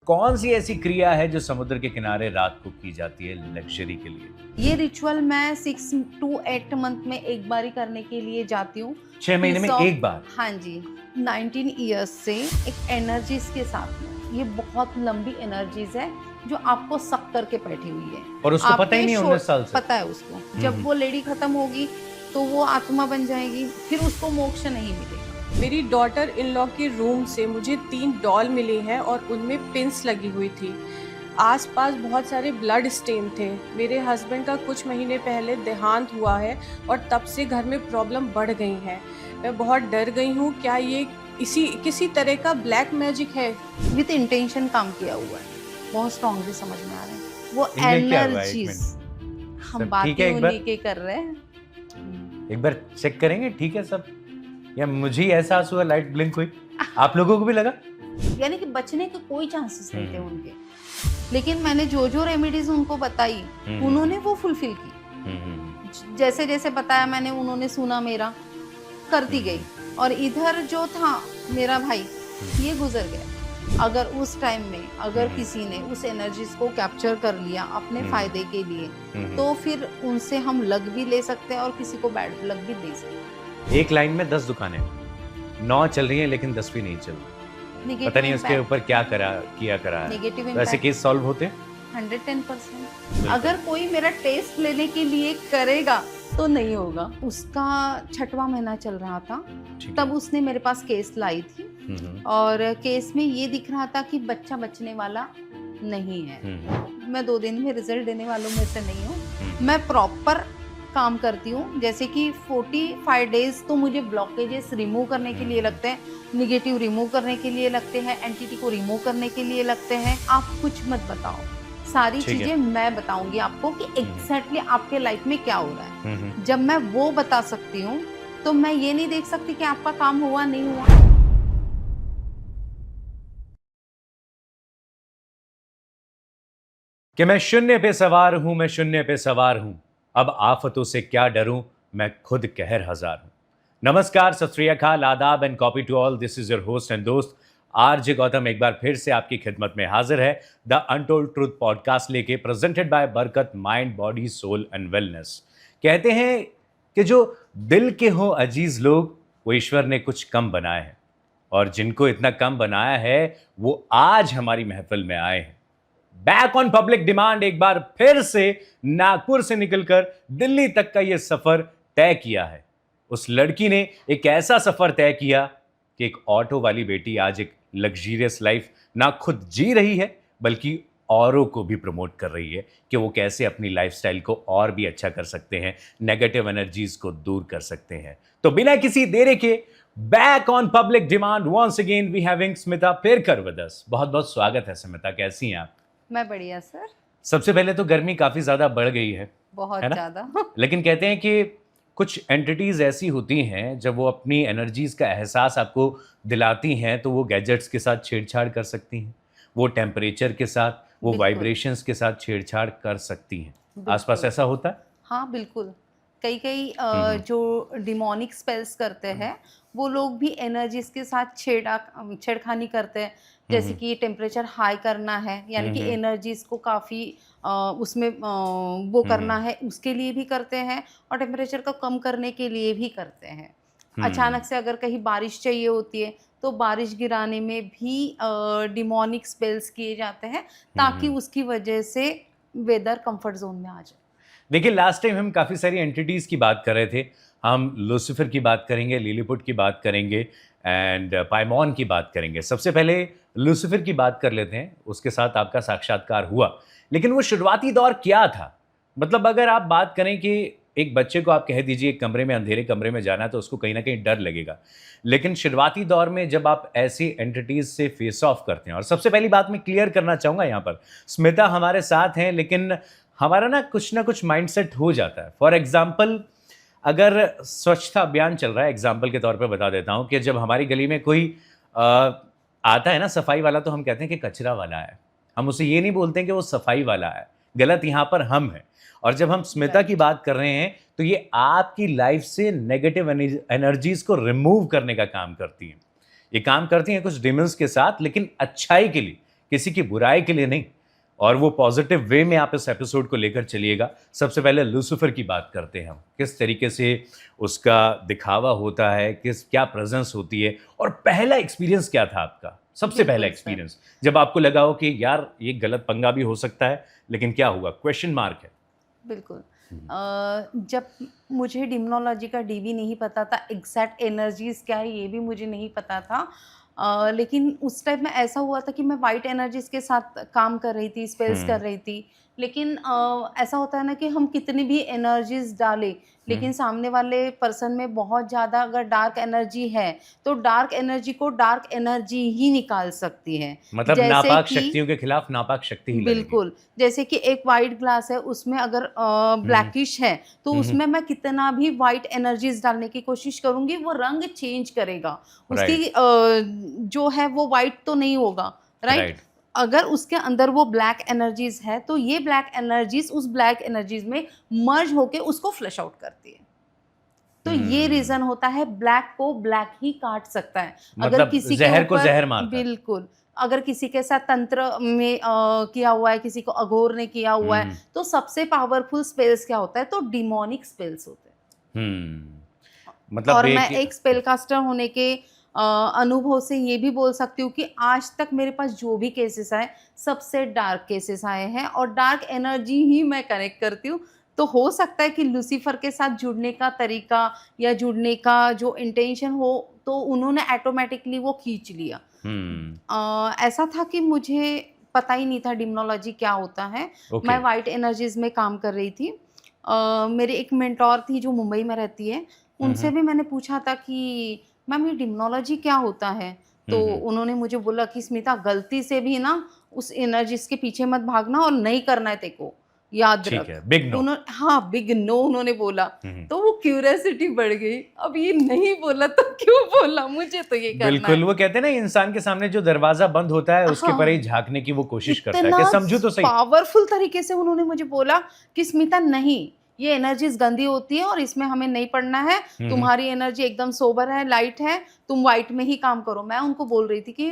कौन सी ऐसी क्रिया है जो समुद्र के किनारे रात को की जाती है लग्जरी के लिए? ये रिचुअल मैं 6 to 8 मंथ में एक बार ही करने के लिए जाती हूँ। 6 महीने में एक बार? हाँ जी। 19 इयर्स से एक एनर्जीज के साथ में, ये बहुत लंबी एनर्जीज है जो आपको सक करके बैठी हुई है और उसको पता ही नहीं है 19 साल से? पता है उसको। जब वो लेडी खत्म होगी तो वो आत्मा बन जाएगी, फिर उसको मोक्ष नहीं मिलेगा। मेरी डॉटर इन लॉ के रूम से मुझे 3 डॉल मिली हैं और उनमें पिंस लगी हुई थी। आसपास बहुत सारे ब्लड स्टेन थे। मेरे हस्बैंड का कुछ महीने पहले देहांत हुआ है और तब से घर में प्रॉब्लम बढ़ गई है। मैं बहुत डर गई हूँ, क्या ये किसी तरह का ब्लैक मैजिक है? विद इंटेंशन काम किया हुआ है, बहुत स्ट्रांगली समझ में आ रहा है। वो इनमें क्या हुआ है? एनर्जीज हम सब ठीक बातें है? एक बार उन्हीं के कर रहे हैं। एक बार चेक करेंगे, ठीक है सब? या मुझे ही एहसास हुआ, लाइट ब्लिंक हुई, आप लोगों को भी लगा? यानी कि बचने के कोई चांसेस नहीं थे उनके, लेकिन मैंने जो जो रेमेडीज उनको बताई उन्होंने वो फुलफिल की। जैसे जैसे बताया मैंने, उन्होंने सुना, मेरा करती गई। और इधर जो था मेरा भाई, ये गुजर गया। अगर उस टाइम में अगर किसी ने उस एनर्जीज को कैप्चर कर लिया अपने फायदे के लिए, तो फिर उनसे हम लक भी ले सकते हैं और किसी को बैड लक भी दे सकते हैं। एक लाइन में 10 दुकानें, 9 चल रही हैं लेकिन 10वीं नहीं चल रही। पता नहीं उसके ऊपर क्या किया करा है। नेगेटिव वैसे केस सॉल्व होते? 110%। अगर कोई मेरा टेस्ट लेने के लिए करेगा तो नहीं होगा। उसका 6वां महीना चल रहा था, तब उसने मेरे पास केस लाई थी और केस में ये दिख रहा था कि बच्चा बचने वाला नहीं है। मैं 2 दिन में रिजल्ट देने वालों में से नहीं हूँ। मैं प्रॉपर काम करती हूँ, जैसे कि 45 डेज तो मुझे ब्लॉकेजेस रिमूव करने के लिए लगते हैं, निगेटिव रिमूव करने के लिए लगते हैं, एंटिटी को रिमूव करने के लिए लगते हैं। आप कुछ मत बताओ, सारी चीजें मैं बताऊंगी आपको कि एग्जैक्टली आपके लाइफ में क्या हो रहा है। जब मैं वो बता सकती हूँ तो मैं ये नहीं देख सकती कि आपका काम हुआ नहीं हुआ। कि मैं शून्य पे सवार हूं, मैं शून्य पे सवार हूं, अब आफतों से क्या डरूं, मैं खुद कहर हजार हूं। नमस्कार, सत श्री अकाल, आदाब and copy to all. This is your host and दोस्त आरजे गौतम एक बार फिर से आपकी खिदमत में हाजिर है द अनटोल्ड ट्रूथ पॉडकास्ट लेके, presented by Barkat mind body soul and wellness. कहते हैं कि जो दिल के हो अजीज लोग, वो ईश्वर ने कुछ कम बनाए हैं, और जिनको इतना कम बनाया है वो आज हमारी महफिल में आए हैं। बैक ऑन पब्लिक डिमांड, एक बार फिर से नागपुर से निकलकर दिल्ली तक का यह सफर तय किया है। उस लड़की ने एक ऐसा सफर तय किया कि एक ऑटो वाली बेटी आज एक लग्जरियस लाइफ ना खुद जी रही है, बल्कि औरों को भी प्रमोट कर रही है कि वो कैसे अपनी लाइफस्टाइल को और भी अच्छा कर सकते हैं, नेगेटिव एनर्जीज को दूर कर सकते हैं। तो बिना किसी देरी के, back on public demand, once again we having Smita Perkar with us. बहुत बहुत स्वागत है स्मिता, कैसी हैं आप? मैं बढ़िया सर। सबसे पहले तो गर्मी काफी ज्यादा बढ़ गई है, बहुत ज्यादा। लेकिन कहते हैं कि कुछ एंटिटीज ऐसी होती हैं, जब वो अपनी एनर्जीज का एहसास आपको दिलाती हैं तो वो गैजेट्स के साथ छेड़छाड़ कर सकती हैं, वो टेम्परेचर के साथ, वो वाइब्रेशंस के साथ छेड़छाड़ कर सकती हैं। आसपास ऐसा होता है? हाँ बिल्कुल। कई जो डिमोनिक स्पेल्स करते हैं वो लोग भी एनर्जीज के साथ छेड़खानी करते हैं। जैसे कि टेम्परेचर हाई करना है, यानी कि एनर्जीज को काफ़ी उसमें वो करना है, उसके लिए भी करते हैं, और टेम्परेचर को कम करने के लिए भी करते हैं। अचानक से अगर कहीं बारिश चाहिए होती है तो बारिश गिराने में भी डिमोनिक स्पेल्स किए जाते हैं, ताकि उसकी वजह से वेदर कंफर्ट जोन में आ जाए। देखिए, लास्ट टाइम हम काफ़ी सारी एंटिटीज़ की बात कर रहे थे। हम लूसीफर की बात करेंगे, लिलीपुट की बात करेंगे एंड पाइमॉन की बात करेंगे। सबसे पहले लूसीफर की बात कर लेते हैं, उसके साथ आपका साक्षात्कार हुआ, लेकिन वो शुरुआती दौर क्या था? मतलब अगर आप बात करें कि एक बच्चे को आप कह दीजिए एक कमरे में, अंधेरे कमरे में जाना, तो उसको कहीं ना कहीं डर लगेगा। लेकिन शुरुआती दौर में जब आप ऐसी एंटिटीज़ से फेस ऑफ करते हैं, और सबसे पहली बात मैं क्लियर करना चाहूँगा यहाँ पर, स्मिता हमारे साथ हैं, लेकिन हमारा ना कुछ माइंडसेट हो जाता है। फॉर एग्जाम्पल, अगर स्वच्छता अभियान चल रहा है, एग्जाम्पल के तौर पे बता देता हूँ कि जब हमारी गली में कोई आता है ना सफाई वाला, तो हम कहते हैं कि कचरा वाला है। हम उसे ये नहीं बोलते हैं कि वो सफाई वाला है। गलत यहाँ पर हम हैं। और जब हम स्मिता की बात कर रहे हैं तो ये आपकी लाइफ से नेगेटिव एनर्जीज को रिमूव करने का काम करती हैं। ये काम करती हैं कुछ डिमंस के साथ, लेकिन अच्छाई के लिए, किसी की बुराई के लिए नहीं, और वो पॉजिटिव वे में आप इस एपिसोड को लेकर चलिएगा। सबसे पहले लूसीफर की बात करते हैं हम, किस तरीके से उसका दिखावा होता है, क्या प्रेजेंस होती है, और पहला एक्सपीरियंस क्या था आपका, सबसे बिल्कुल पहला सर। एक्सपीरियंस जब आपको लगा हो कि यार ये गलत पंगा भी हो सकता है, लेकिन क्या हुआ, क्वेश्चन मार्क है। बिल्कुल। जब मुझे डिमोनोलॉजी का डी भी नहीं पता था, एग्जैक्ट एनर्जीज क्या है ये भी मुझे नहीं पता था। लेकिन उस टाइम में ऐसा हुआ था कि मैं वाइट एनर्जीज के साथ काम कर रही थी, स्पेल्स कर रही थी। लेकिन ऐसा होता है ना कि हम कितनी भी एनर्जीज डालें, लेकिन सामने वाले पर्सन में बहुत ज़्यादा अगर डार्क एनर्जी है तो डार्क एनर्जी को डार्क एनर्जी ही निकाल सकती है। मतलब जैसे नापाक कि शक्तियों के खिलाफ नापाक शक्ति ही लगेगी। बिल्कुल, जैसे कि एक वाइट ग्लास है, उसमें अगर ब्लैकिश है तो उसमें मैं कितना भी वाइट एनर्जीज डालने की कोशिश करूंगी, वो रंग चेंज करेगा, उसकी जो है वो वाइट तो नहीं होगा, राइट। राइट। अगर उसके अंदर वो ब्लैक एनर्जीज है तो ये ब्लैक एनर्जीज उस ब्लैक एनर्जीज में मर्ज होके उसको फ्लश आउट करती है। तो ये रीजन होता है, ब्लैक को ब्लैक ही काट सकता है। अगर मतलब किसी जहर के को ऊपर जहर मारता है। बिल्कुल, अगर किसी के साथ तंत्र में किया हुआ है, किसी को अघोर ने किया हुआ है, तो सबसे पावरफुल स्पेल्स क्या होता है, तो डिमोनिक स्पेल्स होते हैं। मतलब और मैं एक स्पेल कास्टर होने के अनुभव से ये भी बोल सकती हूँ कि आज तक मेरे पास जो भी केसेस आए, सबसे डार्क केसेस आए हैं और डार्क एनर्जी ही मैं कनेक्ट करती हूँ। तो हो सकता है कि लूसीफर के साथ जुड़ने का तरीका या जुड़ने का जो इंटेंशन हो, तो उन्होंने ऑटोमेटिकली वो खींच लिया। ऐसा था कि मुझे पता ही नहीं था डिमोनोलॉजी क्या होता है। मैं वाइट एनर्जीज में काम कर रही थी। मेरी एक मेंटोर थी जो मुंबई में रहती है, उनसे भी मैंने पूछा था कि मैम ये डिमोनोलॉजी क्या होता है? तो उन्होंने मुझे बोला कि स्मिता, गलती से भी ना उस एनर्जीज के पीछे मत भागना और नहीं करना है तेको, याद रख। Big no. हाँ, बिग नो उन्होंने बोला। तो वो क्यूरियोसिटी बढ़ गई, अब ये नहीं बोला तो क्यों बोला, मुझे तो ये करना बिल्कुल, है। वो कहते हैं ना, इंसान के सामने जो दरवाजा बंद होता है उसके पर ही झांकने की वो कोशिश करता है कि समझू तो सही। पावरफुल तरीके से उन्होंने मुझे बोला कि स्मिता नहीं, ये एनर्जीज गंदी होती है और इसमें हमें नहीं पढ़ना है। तुम्हारी एनर्जी एकदम सोबर है, लाइट है, तुम वाइट में ही काम करो। मैं उनको बोल रही थी कि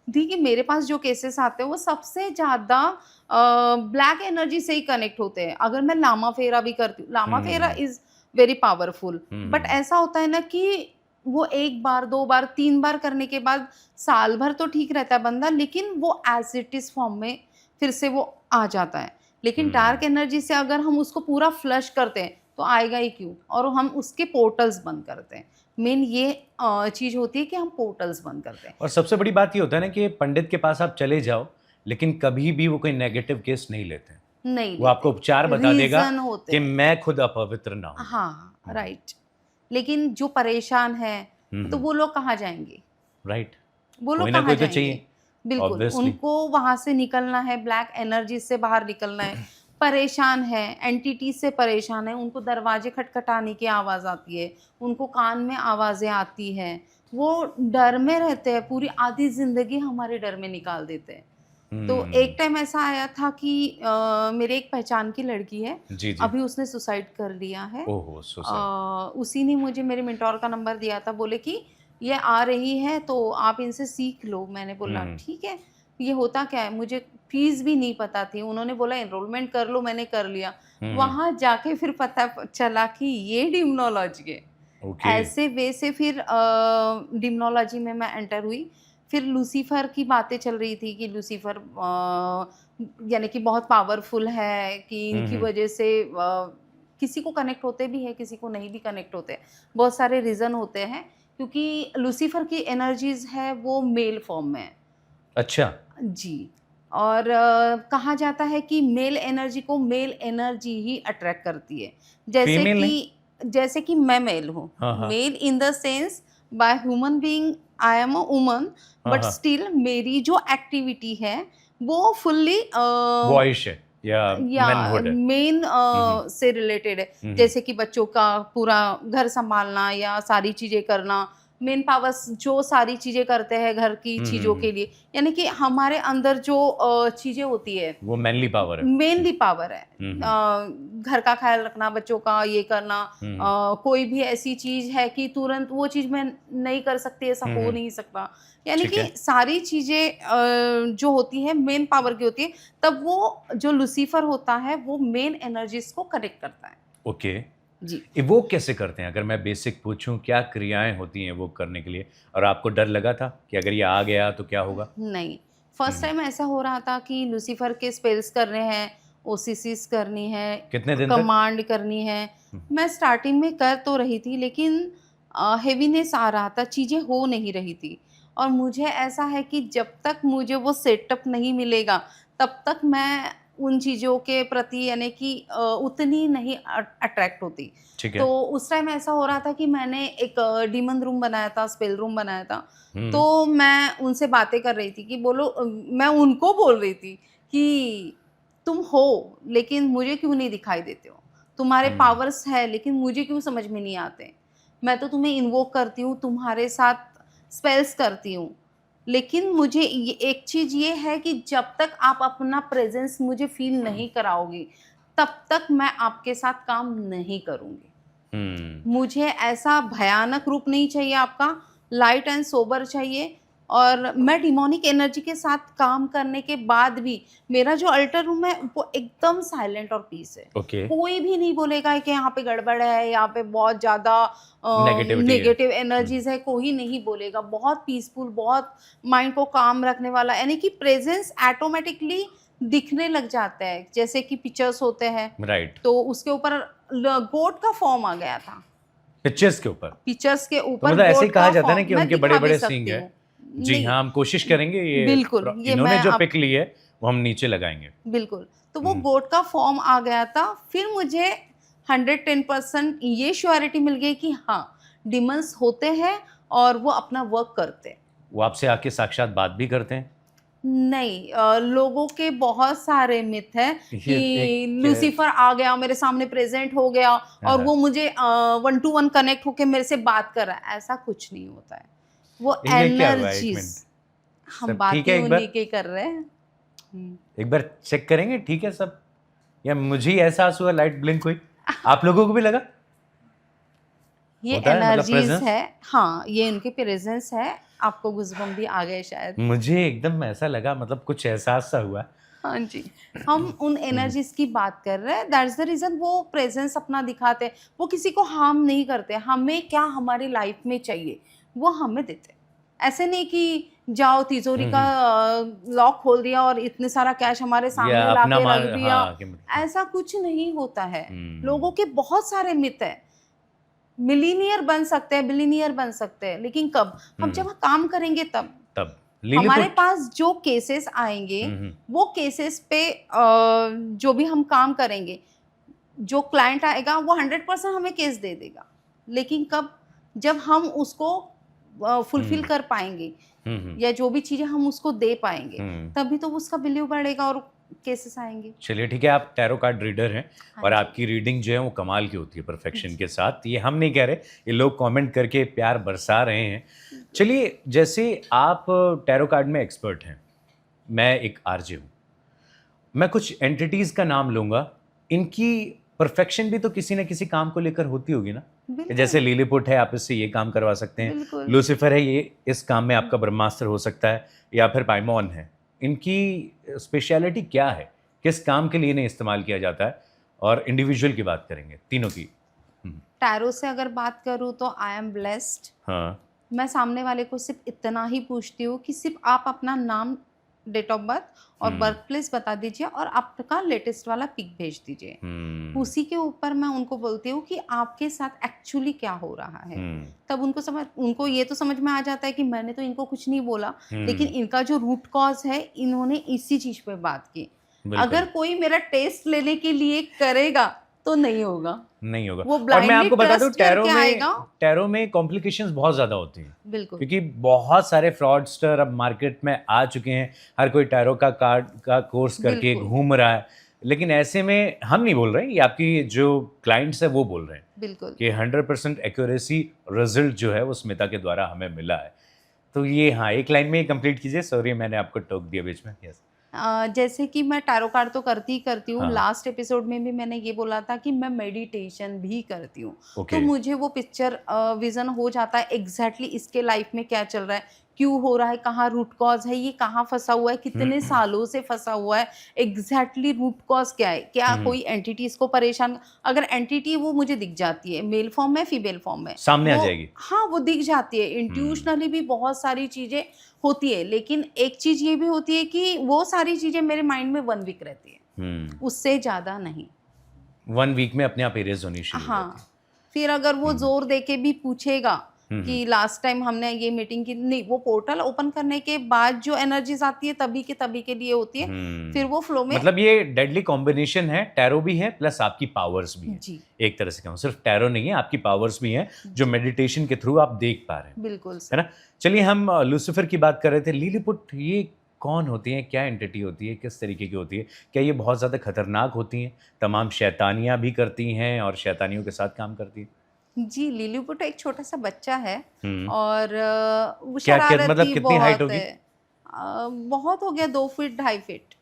दी कि मेरे पास जो केसेस आते हैं वो सबसे ज्यादा ब्लैक एनर्जी से ही कनेक्ट होते हैं। अगर मैं लामा फेरा भी करती हूँ, लामा फेरा इज वेरी पावरफुल, बट ऐसा होता है ना कि वो एक बार, दो बार, तीन बार करने के बाद साल भर तो ठीक रहता है बंदा, लेकिन वो एज इट इज फॉर्म में फिर से वो आ जाता है। लेकिन डार्क एनर्जी से अगर हम उसको पूरा फ्लश करते हैं तो आएगा ही क्यों, और हम उसके पोर्टल्स बंद करते हैं। मेन ये चीज होती है कि हम पोर्टल्स बंद करते हैं। और सबसे बड़ी बात ये होता है ना कि पंडित के पास आप चले जाओ, लेकिन कभी भी वो कोई नेगेटिव केस नहीं लेते, नहीं, वो आपको उपचार बता देगा कि हैं। मैं खुद अपवित्र ना हूं। हाँ, राइट। लेकिन जो परेशान है तो वो लोग कहाँ जाएंगे, राइट। वो लोग कोई ना कहाँ कोई तो जाएंगे? चाहिए। बिल्कुल, Obviously. उनको वहां से निकलना है, ब्लैक एनर्जी से बाहर निकलना है। परेशान है, एंटिटी से परेशान है, उनको दरवाजे खटखटाने की आवाज आती है, उनको कान में आवाजें आती हैं, वो डर में रहते हैं, पूरी आधी जिंदगी हमारे डर में निकाल देते हैं। तो एक टाइम ऐसा आया था कि मेरे एक पहचान की लड़की है, जी। अभी उसने सुसाइड कर लिया है। ओहो, सुसाइड। उसी ने मुझे मेरे मेंटोर का नंबर दिया था, बोले कि ये आ रही है तो आप इनसे सीख लो। मैंने बोला ठीक है, ये होता क्या है, मुझे फीस भी नहीं पता थी। उन्होंने बोला एनरोलमेंट कर लो, मैंने कर लिया। वहां जाके फिर पता चला कि ये डिमोनोलॉजी है। ऐसे वे से फिर डिमोनोलॉजी में मैं एंटर हुई। फिर लूसीफर की बातें चल रही थी कि लूसीफर यानी कि बहुत पावरफुल है, कि इनकी वजह से किसी को कनेक्ट होते भी है, किसी को नहीं भी कनेक्ट होते। बहुत सारे रीजन होते हैं, क्योंकि लूसीफर की एनर्जीज है वो मेल फॉर्म में है। अच्छा जी। और कहा जाता है कि मेल एनर्जी को मेल एनर्जी ही अट्रैक्ट करती है। जैसे कि मैं मेल हूँ, male in the sense by human being I am a woman, but still मेरी जो एक्टिविटी है वो फुल्ली वॉइस है या मेन से रिलेटेड है। जैसे कि बच्चों का पूरा घर संभालना या सारी चीजें करना, मेन पावर्स जो सारी चीजें करते हैं घर की चीजों के लिए, यानी कि हमारे अंदर जो चीजें होती है वो मैनली पावर है। मेनली पावर है। घर का ख्याल रखना, बच्चों का ये करना, कोई भी ऐसी चीज है कि तुरंत वो चीज मैं नहीं कर सकती, ऐसा हो नहीं सकता, यानी कि सारी चीजें जो होती है मेन पावर की होती है। तब वो जो लूसीफर होता है वो मेन एनर्जीज को कनेक्ट करता है। ओके जी, वो कैसे करते हैं? अगर मैं बेसिक पूछूं, क्या क्रियाएं होती हैं वो करने के लिए? और आपको डर लगा था कि अगर ये आ गया तो क्या होगा? नहीं, फर्स्ट टाइम ऐसा हो रहा था कि लूसीफर के स्पेल्स करने हैं, ओसीसीस करनी है, कितने दिन तक? कमांड करनी है। मैं स्टार्टिंग में कर तो रही थी, लेकिन हेवीनेस आ रहा था, चीज़ें हो नहीं रही थी। और मुझे ऐसा है कि जब तक मुझे वो सेटअप नहीं मिलेगा, तब तक मैं उन चीज़ों के प्रति यानी कि उतनी नहीं अट्रैक्ट होती। ठीक है। तो उस टाइम ऐसा हो रहा था कि मैंने एक डीमन रूम बनाया था, स्पेल रूम बनाया था। हम्म। तो मैं उनसे बातें कर रही थी कि बोलो, मैं उनको बोल रही थी कि तुम हो लेकिन मुझे क्यों नहीं दिखाई देते हो, तुम्हारे पावर्स है लेकिन मुझे क्यों समझ में नहीं आते। मैं तो तुम्हें इन्वोक करती हूँ, तुम्हारे साथ स्पेल्स करती हूँ, लेकिन मुझे एक चीज ये है कि जब तक आप अपना प्रेजेंस मुझे फील नहीं कराओगी, तब तक मैं आपके साथ काम नहीं करूँगी। मुझे ऐसा भयानक रूप नहीं चाहिए आपका, लाइट एंड सोबर चाहिए। और मैं डिमोनिक एनर्जी के साथ काम करने के बाद भी मेरा जो अल्टर रूम है वो एकदम साइलेंट और पीस है। ओके। कोई भी नहीं बोलेगा कि यहाँ पे गड़बड़ है, यहाँ पे बहुत ज़्यादा Negativity है। नेगेटिव एनर्जीज है, कोई नहीं बोलेगा। बहुत पीसफुल, बहुत माइंड को काम रखने वाला, यानी कि प्रेजेंस ऑटोमेटिकली दिखने लग जाता है। जैसे कि पिक्चर्स होते हैं, राइट। तो उसके ऊपर गोट का फॉर्म आ गया था। पिक्चर्स के ऊपर? पिक्चर्स के तो ऊपर मतलब ऐसे ही गोट कहा का जाता है ना फॉर्म कि मैं उनके दिखा बड़े भी बड़े सकती सींग है। हूँ। जी नहीं, हाँ, हम कोशिश करेंगे ये बिल्कुल, ये इन्होंने मैं जो आप पिक ली है वो हम नीचे लगाएंगे। बिल्कुल, तो वो गोट का फॉर्म आ गया था। फिर मुझे 110% ये श्योरिटी मिल गई कि हाँ, डिमंस होते हैं और वो अपना वर्क करते हैं। वो आपसे आके साक्षात बात भी करते हैं? नहीं, लोगों के बहुत सारे मिथ हैं ये कि एक लूसीफर आ गया, मेरे सामने प्रेजेंट हो गया और वो मुझे 1 to 1 कनेक्ट होके मेरे से बात कर रहा है। ऐसा कुछ नहीं होता है। वो इनमें क्या हुआ? एक एनर्जीज, मिनट, हम सब ठीक है? बातें एक बार उन्हीं की कर रहे हैं। एक बार चेक करेंगे, ठीक है सब? या मुझे ही एहसास हुआ लाइट ब्लिंक हुई, आप लोगों को भी लगा? ये होता है मतलब एनर्जीज presence? है, हाँ, ये उनके प्रेजेंस है। आपको गूज़बम्प भी आ गए शायद। मुझे एकदम ऐसा लगा, मतलब कुछ एहसास सा हुआ। हाँ जी, हम उन एनर्जीज की बात कर रहे हैं। दैट्स द रीजन वो प्रेजेंस अपना दिखाते हैं। वो किसी को हार्म नहीं करते। हमें क्या हमारी लाइफ में चाहिए वो हमें देते हैं। ऐसे नहीं कि जाओ तिजोरी का लॉक खोल दिया और इतने सारा कैश हमारे सामने या अपना लाके मान, रख दिया। हाँ, कि मतलब ऐसा कुछ नहीं होता है। लोगों के बहुत सारे मिथ है। मिलीनियर बन सकते हैं, बिलीनियर बन सकते हैं, लेकिन कब? हम जब काम करेंगे तब। तब हमारे लिलीपुट। पास जो केसेस आएंगे वो केसेस पे जो भी हम काम करेंगे, जो क्लाइंट आएगा वो 100% हमें केस दे देगा। लेकिन कब? जब हम उसको फुलफिल कर पाएंगे या जो भी चीजें हम उसको दे पाएंगे, तभी तो उसका वैल्यू बढ़ेगा और केसेस आएंगे। चलिए ठीक है, आप टैरो कार्ड रीडर हैं हाँ और जी। आपकी रीडिंग जो है वो कमाल की होती है, परफेक्शन के साथ। ये हम नहीं कह रहे, ये लोग कमेंट करके प्यार बरसा रहे हैं। चलिए, जैसे आप टैरो कार्ड में एक्सपर्ट हैं, मैं एक आरजे हूँ, मैं कुछ एंटिटीज़ का नाम लूँगा, इनकी परफेक्शन भी तो किसी न किसी काम को लेकर होती होगी ना? बिल्कुल। जैसे लिलीपुट है, आप इससे ये काम करवा सकते हैं। बिल्कुल। लूसीफर है, ये इस काम में आपका ब्रह्मास्त्र हो सकता है। या फिर पाइमॉन है, इनकी स्पेशलिटी क्या है, किस काम के लिए इन्हें इस्तेमाल किया जाता है? और इंडिविजुअल की बात करेंगे, तीनों की। टैरो से अगर बात करूँ तो आई एम ब्लेस्ड। हाँ। मैं सामने वाले को सिर्फ इतना ही पूछती हूँ कि सिर्फ आप अपना नाम, डेट ऑफ बर्थ और बर्थ प्लेस बता दीजिए और आपका लेटेस्ट वाला पिक भेज दीजिए। उसी के ऊपर मैं उनको बोलती हूँ कि आपके साथ एक्चुअली क्या हो रहा है। तब उनको ये तो समझ में आ जाता है कि मैंने तो इनको कुछ नहीं बोला, लेकिन इनका जो रूट कॉज है, इन्होंने इसी चीज पे बात की। अगर कोई मेरा टेस्ट लेने के लिए करेगा तो नहीं होगा। नहीं होगा। वो और मैं आपको बता दूं, blindly trust करके आएगा। टैरो में कॉम्प्लिकेशंस बहुत ज्यादा होती हैं। बिल्कुल। क्योंकि बहुत सारे फ्रॉडस्टर अब मार्केट में आ चुके हैं। हर कोई टैरो का कार्ड का कोर्स करके बिल्कुल। घूम रहा है। लेकिन ऐसे में हम नहीं बोल रहे हैं, ये आपकी जो क्लाइंट्स है वो बोल रहे हैं बिल्कुल। कि 100% एक्यूरेसी रिजल्ट जो है वो स्मिता के द्वारा हमें मिला है। तो ये हाँ, एक लाइन में ही कंप्लीट कीजिए। सॉरी मैंने आपको टोक दिया बीच में। यस। जैसे कि मैं टैरो कार्ड तो करती ही करती हूँ, हाँ। लास्ट एपिसोड में भी मैंने ये बोला था कि मैं मेडिटेशन भी करती हूँ। ओके। तो मुझे वो पिक्चर विजन हो जाता है एग्जैक्टली इसके लाइफ में क्या चल रहा है, क्यों हो रहा है, कहाँ रूट कॉज है, ये कहाँ फंसा हुआ है, कितने सालों से फंसा हुआ है, एग्जैक्टली रूट कॉज क्या है, क्या कोई एंटिटी इसको परेशान, अगर एंटिटी वो मुझे दिख जाती है मेल फॉर्म में फीमेल फॉर्म में सामने आ वो- जाएगी। हाँ वो दिख जाती है। इंट्यूशनली भी बहुत सारी चीजें होती है, लेकिन एक चीज ये भी होती है कि वो सारी चीजें मेरे माइंड में 1 वीक रहती है, उससे ज्यादा नहीं। 1 वीक में अपने आप इरेज होनी शुरू हो हाँ, जाती फिर अगर वो जोर दे के भी पूछेगा कि लास्ट टाइम हमने ये मीटिंग की, नहीं, वो पोर्टल ओपन करने के बाद जो एनर्जीज आती है तभी के लिए होती है, फिर वो फ्लो में। मतलब ये डेडली कॉम्बिनेशन है, टैरो भी है प्लस आपकी पावर्स भी है। जी एक तरह से कहूँ, सिर्फ टैरो नहीं है, आपकी पावर्स भी हैं जो मेडिटेशन के थ्रू आप देख पा रहे हैं, बिल्कुल है सर। ना। चलिए, हम लूसीफर की बात कर रहे थे। लिलीपुट ये कौन होती हैं, क्या एंटिटी होती है, किस तरीके की होती है, क्या ये बहुत ज़्यादा खतरनाक होती हैं, तमाम शैतानियाँ भी करती हैं और शैतानियों के साथ काम करती हैं? जी, लिलीपुट एक छोटा सा बच्चा है हम्म। और वो क्या मतलब शरारती कितनी हाइट बहुत होगी? है। बहुत हो गया, 2 फीट 2.5 फीट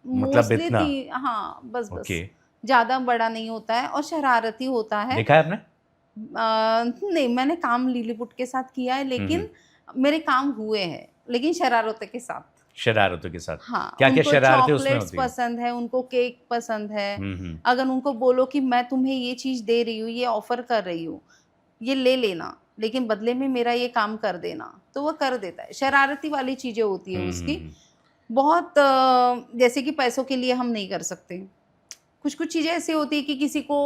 मतलब मोस्टली इतना? थी। हाँ, बस ओके। ज्यादा बड़ा नहीं होता है और शरारती होता है। देखा है आपने? नहीं, मैंने काम लिलीपुट के साथ किया है, लेकिन मेरे काम हुए हैं, लेकिन शरारतों के साथ। शरारतों के साथ? हाँ, क्या क्या उनको शरारतें उसमें चॉकलेट्स होती हैं? पसंद है, उनको केक पसंद है। हम्म। अगर उनको बोलो कि मैं तुम्हें ये चीज दे रही हूँ, ये ऑफर कर रही हूँ, ये ले लेना, लेकिन बदले में मेरा ये काम कर देना, तो वो कर देता है। शरारती वाली चीजें होती है उसकी। बहुत जैसे कि पैसों के लिए हम नहीं कर सकते। कुछ कुछ चीजें ऐसी होती है कि किसी को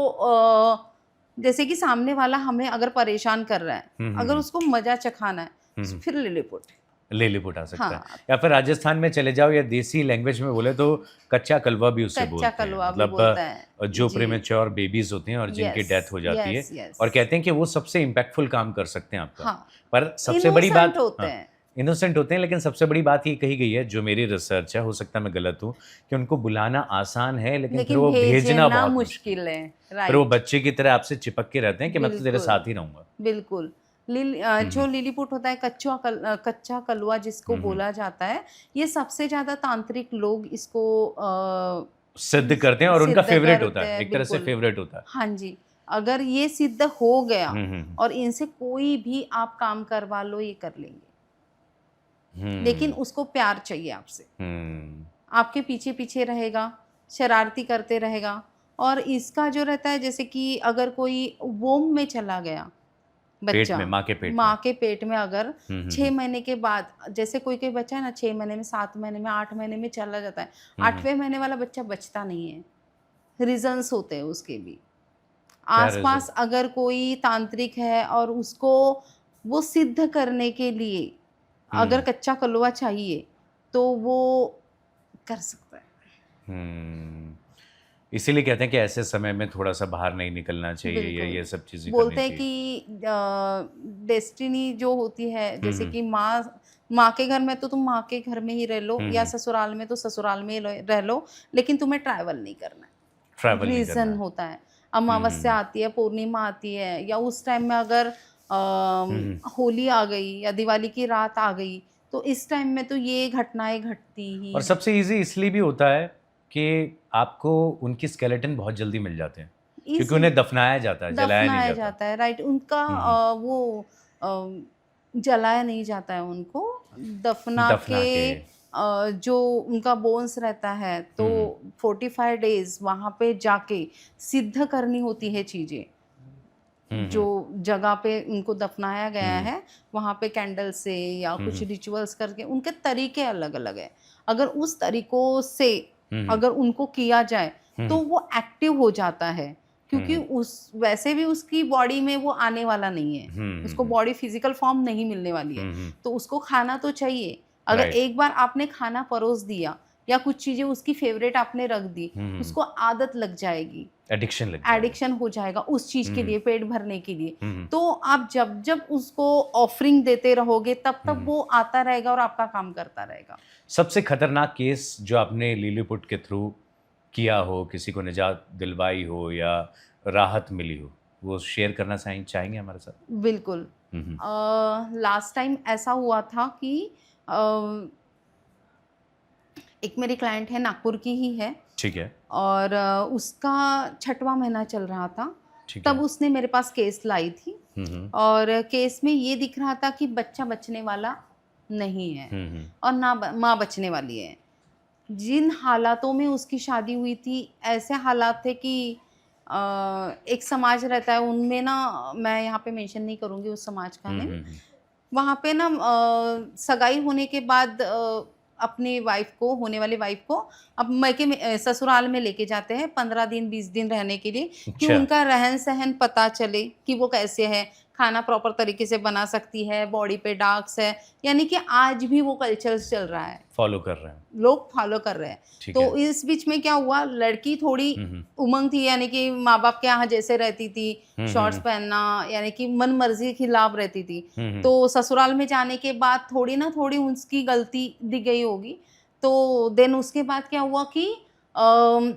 जैसे कि सामने वाला हमें अगर परेशान कर रहा है, अगर उसको मजा चखाना है, फिर लिलीपुट। लिलीपुट आ सकता है। हाँ, या फिर राजस्थान में चले जाओ या देसी लैंग्वेज में बोले तो कच्चा कलवा भी उससे बोलते कच्चा हैं। कलवा भी बोलता है जो जी। प्रीमेच्योर बेबीज होते हैं और जिनकी Yes, डेथ हो जाती है, yes, yes. और कहते हैं कि वो सबसे इम्पैक्टफुल काम कर सकते हैं आपका। हाँ, पर सबसे बड़ी बात, innocent होते हैं। इनोसेंट होते हैं, लेकिन सबसे बड़ी बात ये कही गई है, जो मेरी रिसर्च है, हो सकता है मैं गलत हूँ, कि उनको बुलाना आसान है लेकिन फिर वो भेजना बहुत मुश्किल है। फिर वो बच्चे की तरह आपसे चिपक के रहते हैं कि मैं तो तेरे बिल्कुल। साथ ही रहूंगा। बिल्कुल। जो लिलीपुट होता है, कच्चा कलवा जिसको बोला जाता है, ये सबसे ज्यादा तांत्रिक लोग इसको सिद्ध करते हैं और उनका सिद्ध फेवरेट करते होता है, हैं, एक तरह से बिल्कुल। फेवरेट होता है। हाँ जी, अगर ये सिद्ध हो गया हम्म। और इनसे कोई भी आप काम करवा लो, ये कर लेंगे, लेकिन उसको प्यार चाहिए आपसे। आपके पीछे पीछे रहेगा, शरारती करते रहेगा। और इसका जो रहता है, जैसे कि अगर कोई वोम में चला गया पेट बच्चा, में, माँ के पेट में अगर 6 महीने के बाद, जैसे कोई कोई बच्चा है ना 6 महीने में, 7 महीने में, 8 महीने में चला जाता है, 8वें महीने वाला बच्चा बचता नहीं है। रीजंस होते हैं उसके भी। आसपास अगर कोई तांत्रिक है और उसको वो सिद्ध करने के लिए अगर कच्चा कलवा चाहिए, तो वो कर सकता है। इसीलिए कहते हैं कि ऐसे समय में थोड़ा सा बाहर नहीं निकलना चाहिए, या बिल्कुल। ये सब चीजें बोलते हैं करनी चाहिए। कि डेस्टिनी जो होती है, जैसे कि माँ के घर में तो तुम माँ के घर में ही रह लो, या ससुराल में तो ससुराल में ही रह लो, लेकिन तुम्हें ट्रैवल नहीं करना है। ट्रैवल नहीं रीजन करना है। होता है, अमावस्या आती है, पूर्णिमा आती है, या उस टाइम में अगर होली आ गई या दिवाली की रात आ गई, तो इस टाइम में तो ये घटनाएं घटती ही और हैं। सबसे इजी इसलिए भी होता है कि आपको उनकी स्केलेटन बहुत जल्दी मिल जाते हैं, क्योंकि Easy उन्हें दफनाया जाता है, जलाया दफनाया नहीं जाता। जाता है, राइट। उनका वो जलाया नहीं जाता है, उनको दफना दफना के के जो उनका बोन्स रहता है, तो 45 डेज वहां पे जाके सिद्ध करनी होती है चीजें। जो जगह पे उनको दफनाया गया है, वहां पे कैंडल से या कुछ रिचुअल्स करके, उनके तरीके अलग अलग है। अगर उस तरीकों से अगर उनको किया जाए, तो वो एक्टिव हो जाता है, क्योंकि उस वैसे भी उसकी बॉडी में वो आने वाला नहीं है, उसको बॉडी फिजिकल फॉर्म नहीं मिलने वाली है, तो उसको खाना तो चाहिए। अगर Right. एक बार आपने खाना परोस दिया या कुछ चीजें उसकी फेवरेट आपने रख दी, उसको आदत लग जाएगी, एडिक्शन हो जाएगा उस चीज के लिए, पेट भरने के लिए। तो आप जब जब उसको ऑफरिंग देते रहोगे, तब तब वो आता रहेगा और आपका काम करता रहेगा। सबसे खतरनाक केस जो आपने लिलीपुट के थ्रू किया हो, किसी को निजात दिलवाई हो या राहत मिली हो, वो शेयर करना चाहेंगे हमारे साथ? बिल्कुल। हम्म। लास्ट टाइम ऐसा हुआ था कि अ, एक मेरी क्लाइंट है, नागपुर की ही है, ठीक है। और उसका 6वां महीना चल रहा था। ठीक तब है। उसने मेरे पास केस लाई थी, हम्म। और केस में ये दिख रहा था कि बच्चा बचने वाला नहीं है, हम्म। और ना माँ बचने वाली है। जिन हालातों में उसकी शादी हुई थी, ऐसे हालात थे कि एक समाज रहता है उनमें ना, मैं यहाँ पे मेंशन नहीं करूँगी उस समाज का नेम। हम्म। वहाँ पे ना सगाई होने के बाद अपनी वाइफ को, होने वाली वाइफ को, अब मायके में ससुराल में लेके जाते हैं 15 दिन 20 दिन रहने के लिए, कि अच्छा। उनका रहन सहन पता चले कि वो कैसे है, खाना प्रॉपर तरीके से बना सकती है, बॉडी पे डार्क्स है, यानी कि आज भी वो कल्चर चल रहा है, फॉलो कर रहे हैं। लोग फॉलो कर रहे हैं। ठीक तो है। इस बीच में क्या हुआ, लड़की थोड़ी हम्म। उमंग थी, यानी कि माँ बाप के यहाँ जैसे रहती थी, शॉर्ट्स पहनना, यानी कि मन मर्जी के खिलाफ रहती थी। हम्म। तो ससुराल में जाने के बाद थोड़ी ना थोड़ी उसकी गलती दिख गई होगी। तो देन उसके बाद क्या हुआ कि अम,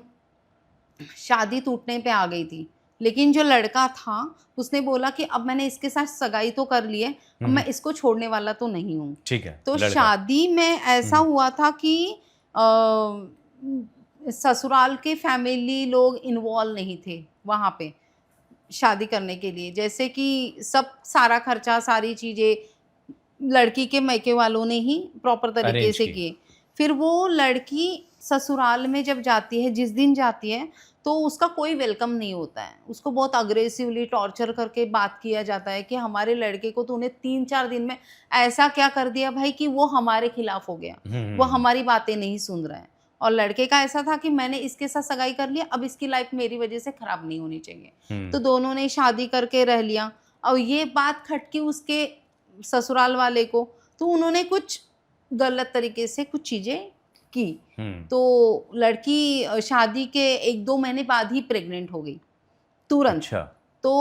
शादी टूटने पे आ गई थी। लेकिन जो लड़का था, उसने बोला कि अब मैंने इसके साथ सगाई तो कर ली है, अब मैं इसको छोड़ने वाला तो नहीं हूँ। ठीक है। तो लड़का। शादी में ऐसा हुआ था कि ससुराल के फैमिली लोग इन्वॉल्व नहीं थे वहाँ पे शादी करने के लिए। जैसे कि सब सारा खर्चा, सारी चीज़ें लड़की के मायके वालों ने ही प्रॉपर तरीके अरेंज से की। किए। फिर वो लड़की ससुराल में जब जाती है, जिस दिन जाती है, तो उसका कोई वेलकम नहीं होता है। उसको बहुत अग्रेसिवली टॉर्चर करके बात किया जाता है कि हमारे लड़के को तूने 3-4 दिन में ऐसा क्या कर दिया भाई कि वो हमारे खिलाफ हो गया। वो हमारी बातें नहीं सुन रहा है। और लड़के का ऐसा था कि मैंने इसके साथ सगाई कर लिया, अब इसकी लाइफ मेरी वजह से खराब नहीं होनी चाहिए। तो दोनों ने शादी करके रह लिया। और ये बात खटकी उसके ससुराल वाले को, तो उन्होंने कुछ गलत तरीके से कुछ चीज़ें की। तो लड़की शादी के 1-2 महीने बाद ही प्रेग्नेंट हो गई, तुरंत। अच्छा। तो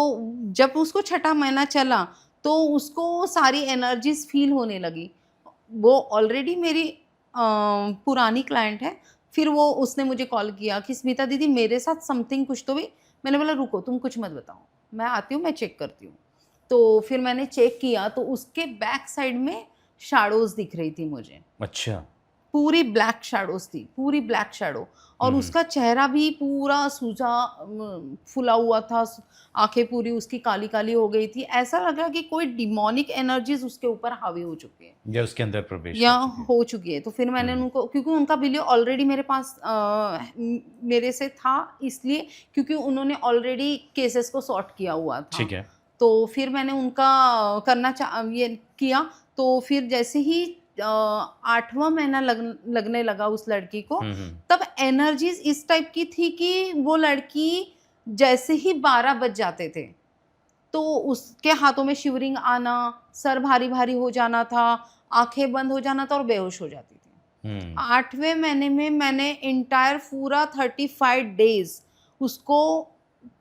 जब उसको 6ठा महीना चला, तो उसको सारी एनर्जीज़ फ़ील होने लगी। वो ऑलरेडी मेरी पुरानी क्लाइंट है। फिर वो उसने मुझे कॉल किया कि स्मिता दीदी मेरे साथ समथिंग कुछ तो भी। मैंने बोला रुको, तुम कुछ मत बताओ, मैं आती हूँ, मैं चेक करती हूँ। तो फिर मैंने चेक किया, तो उसके बैक साइड में शैडोज़ दिख रही थी मुझे। अच्छा। पूरी ब्लैक शैडोज़ थी, पूरी ब्लैक शैडो, और उसका चेहरा भी पूरा सूजा फूला हुआ था, आँखें पूरी उसकी काली-काली हो गई थी। ऐसा लगा कि कोई डिमोनिक एनर्जीज़ उसके ऊपर हावी हो चुकी है। या उसके अंदर प्रवेश या कर चुके हैं। हो चुकी है। तो फिर मैंने उनको, क्योंकि उनका वीडियो ऑलरेडी मेरे पास मेरे से था, इसलिए क्योंकि उन्होंने ऑलरेडी केसेस को सॉर्ट किया हुआ था। ठीक है। तो फिर मैंने उनका ये किया। तो फिर जैसे ही 8वां महीना लगने लगा उस लड़की को, तब एनर्जीज़ इस टाइप की थी कि वो लड़की जैसे ही 12 बज जाते थे, तो उसके हाथों में शिवरिंग आना, सर भारी-भारी हो जाना था, आँखें बंद हो जाना था और बेहोश हो जाती थी। 8वें महीने में मैंने एंटायर पूरा 35 डेज़ उसको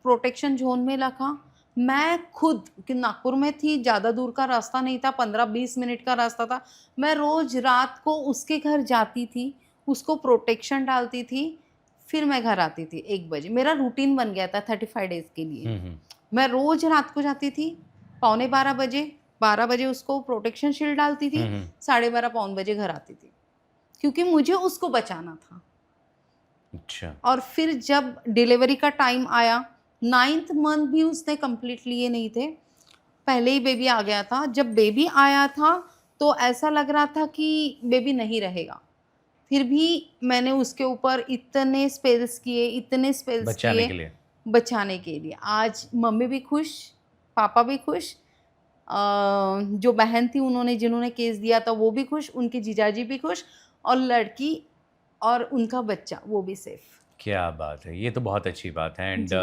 प्रोटेक्शन ज़ोन में रखा। मैं खुद, कि नागपुर में थी, ज़्यादा दूर का रास्ता नहीं था, 15-20 मिनट का रास्ता था। मैं रोज़ रात को उसके घर जाती थी, उसको प्रोटेक्शन डालती थी, फिर मैं घर आती थी 1 बजे। मेरा रूटीन बन गया था 35 डेज़ के लिए। मैं रोज़ रात को जाती थी, पौने 12 बजे, 12 बजे उसको प्रोटेक्शन शील्ड डालती थी, 12:30 पौन बजे घर आती थी, क्योंकि मुझे उसको बचाना था। अच्छा। और फिर जब डिलीवरी का टाइम आया, 9th मंथ भी उसने कंप्लीट लिए नहीं थे, पहले ही बेबी आ गया था। जब बेबी आया था, तो ऐसा लग रहा था कि बेबी नहीं रहेगा। फिर भी मैंने उसके ऊपर इतने स्पेल्स किए, इतने स्पेल्स बचाने किए के लिए। बचाने के लिए। आज मम्मी भी खुश, पापा भी खुश, जो बहन थी उन्होंने, जिन्होंने केस दिया था, वो भी खुश, उनके जीजाजी भी खुश, और लड़की और उनका बच्चा वो भी सेफ। क्या बात है, ये तो बहुत अच्छी बात है। एंड जी।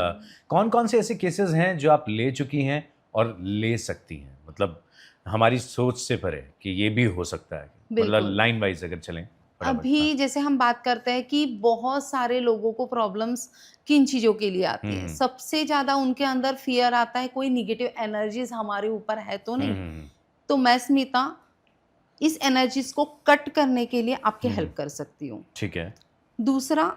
कौन-कौन से ऐसे केसेस हैं जो आप ले चुकी हैं और ले सकती हैं? मतलब हमारी सोच से परे कि ये भी हो सकता है। मतलब बिल्कुल। लाइन वाइज अगर चलें फटाफट। हाँ। अभी जैसे हम बात करते हैं कि बहुत सारे लोगों को प्रॉब्लम्स किन चीज़ों के लिए आती है। सबसे ज़्यादा उनके अंदर फ़ियर आता है, कोई नेगेटिव एनर्जीज़ हमारे ऊपर है तो नहीं। तो मैं स्मिता इस एनर्जीज़ को कट करने के लिए आपकी हेल्प कर सकती हूँ। ठीक है। दूसरा,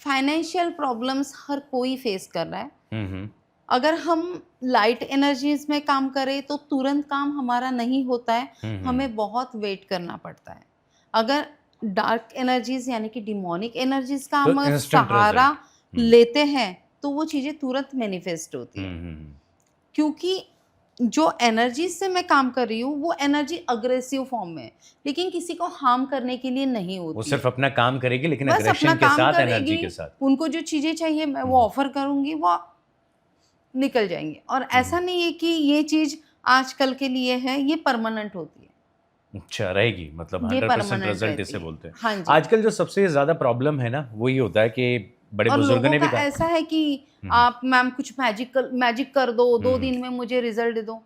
फाइनेंशियल प्रॉब्लम्स हर कोई फेस कर रहा है। हम्म अगर हम लाइट एनर्जीज में काम करें तो तुरंत काम हमारा नहीं होता है, हमें बहुत वेट करना पड़ता है। अगर डार्क एनर्जीज यानी कि डिमोनिक एनर्जीज का तो हम instant सहारा result। लेते हैं तो वो चीजें तुरंत मैनिफेस्ट होती है। क्योंकि जो एनर्जीज से मैं काम कर रही हूँ वो एनर्जी अग्रेसिव फॉर्म में है, लेकिन किसी को हार्म करने के लिए नहीं वो होती सिर्फ है। अपना काम करेगी, लेकिन बस अपना अग्रेशन के काम साथ, एनर्जी करेगी, के साथ। उनको जो चीजें चाहिए मैं वो ऑफर करूंगी, वो निकल जाएंगे। और ऐसा नहीं है कि ये चीज आजकल के लिए है, ये परमानेंट होती है, अच्छा रहेगी, मतलब ये 100% परमानेंट रिजल्ट रहती इसे है। बोलते हैं। हाँ जी। आजकल जो सबसे ज्यादा प्रॉब्लम है ना वो ये होता है कि बड़े और बुजुर्ग लोगों ने भी का कहा। ऐसा है कि हम्म, आप मैम कुछ मैजिक कर दो, 2 हम्म, दिन में मुझे रिजल्ट दे दो।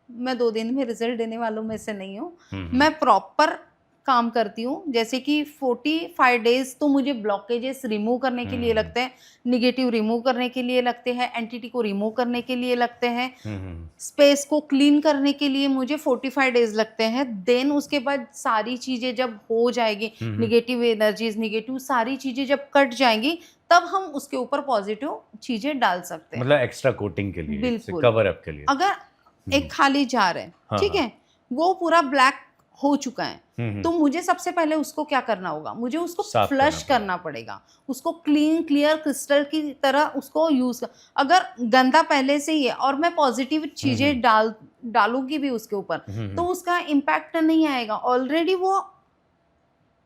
मैं 2 दिन में रिजल्ट देने वालों में से नहीं हूँ। हम्म, मैं प्रॉपर काम करती हूँ। जैसे कि 45 डेज तो मुझे ब्लॉकेजेस रिमूव करने के लिए लगते हैं, निगेटिव रिमूव करने के लिए लगते हैं, एंटिटी को रिमूव करने के लिए लगते हैं, स्पेस को क्लीन करने के लिए मुझे 45 डेज लगते हैं। देन उसके बाद सारी चीजें जब हो जाएगी, निगेटिव एनर्जीज, निगेटिव सारी चीजें जब कट जाएंगी, तब हम उसके ऊपर पॉजिटिव चीजें डाल सकते हैं। मतलब एक्स्ट्रा कोटिंग के लिए, बिल्कुल। कवर अप के लिए। अगर एक खाली जार है, हाँ, ठीक हाँ। है, वो पूरा ब्लैक हो चुका है, हम्म, तो मुझे सबसे पहले उसको क्या करना होगा, मुझे उसको साफ फ्लश करना करना पड़ेगा, उसको क्लीन क्लियर क्रिस्टल की तरह उसको यूज कर। अगर गंदा पहले से ही है और मैं पॉजिटिव चीजें डालूंगी भी उसके ऊपर, तो उसका इम्पैक्ट नहीं आएगा, ऑलरेडी वो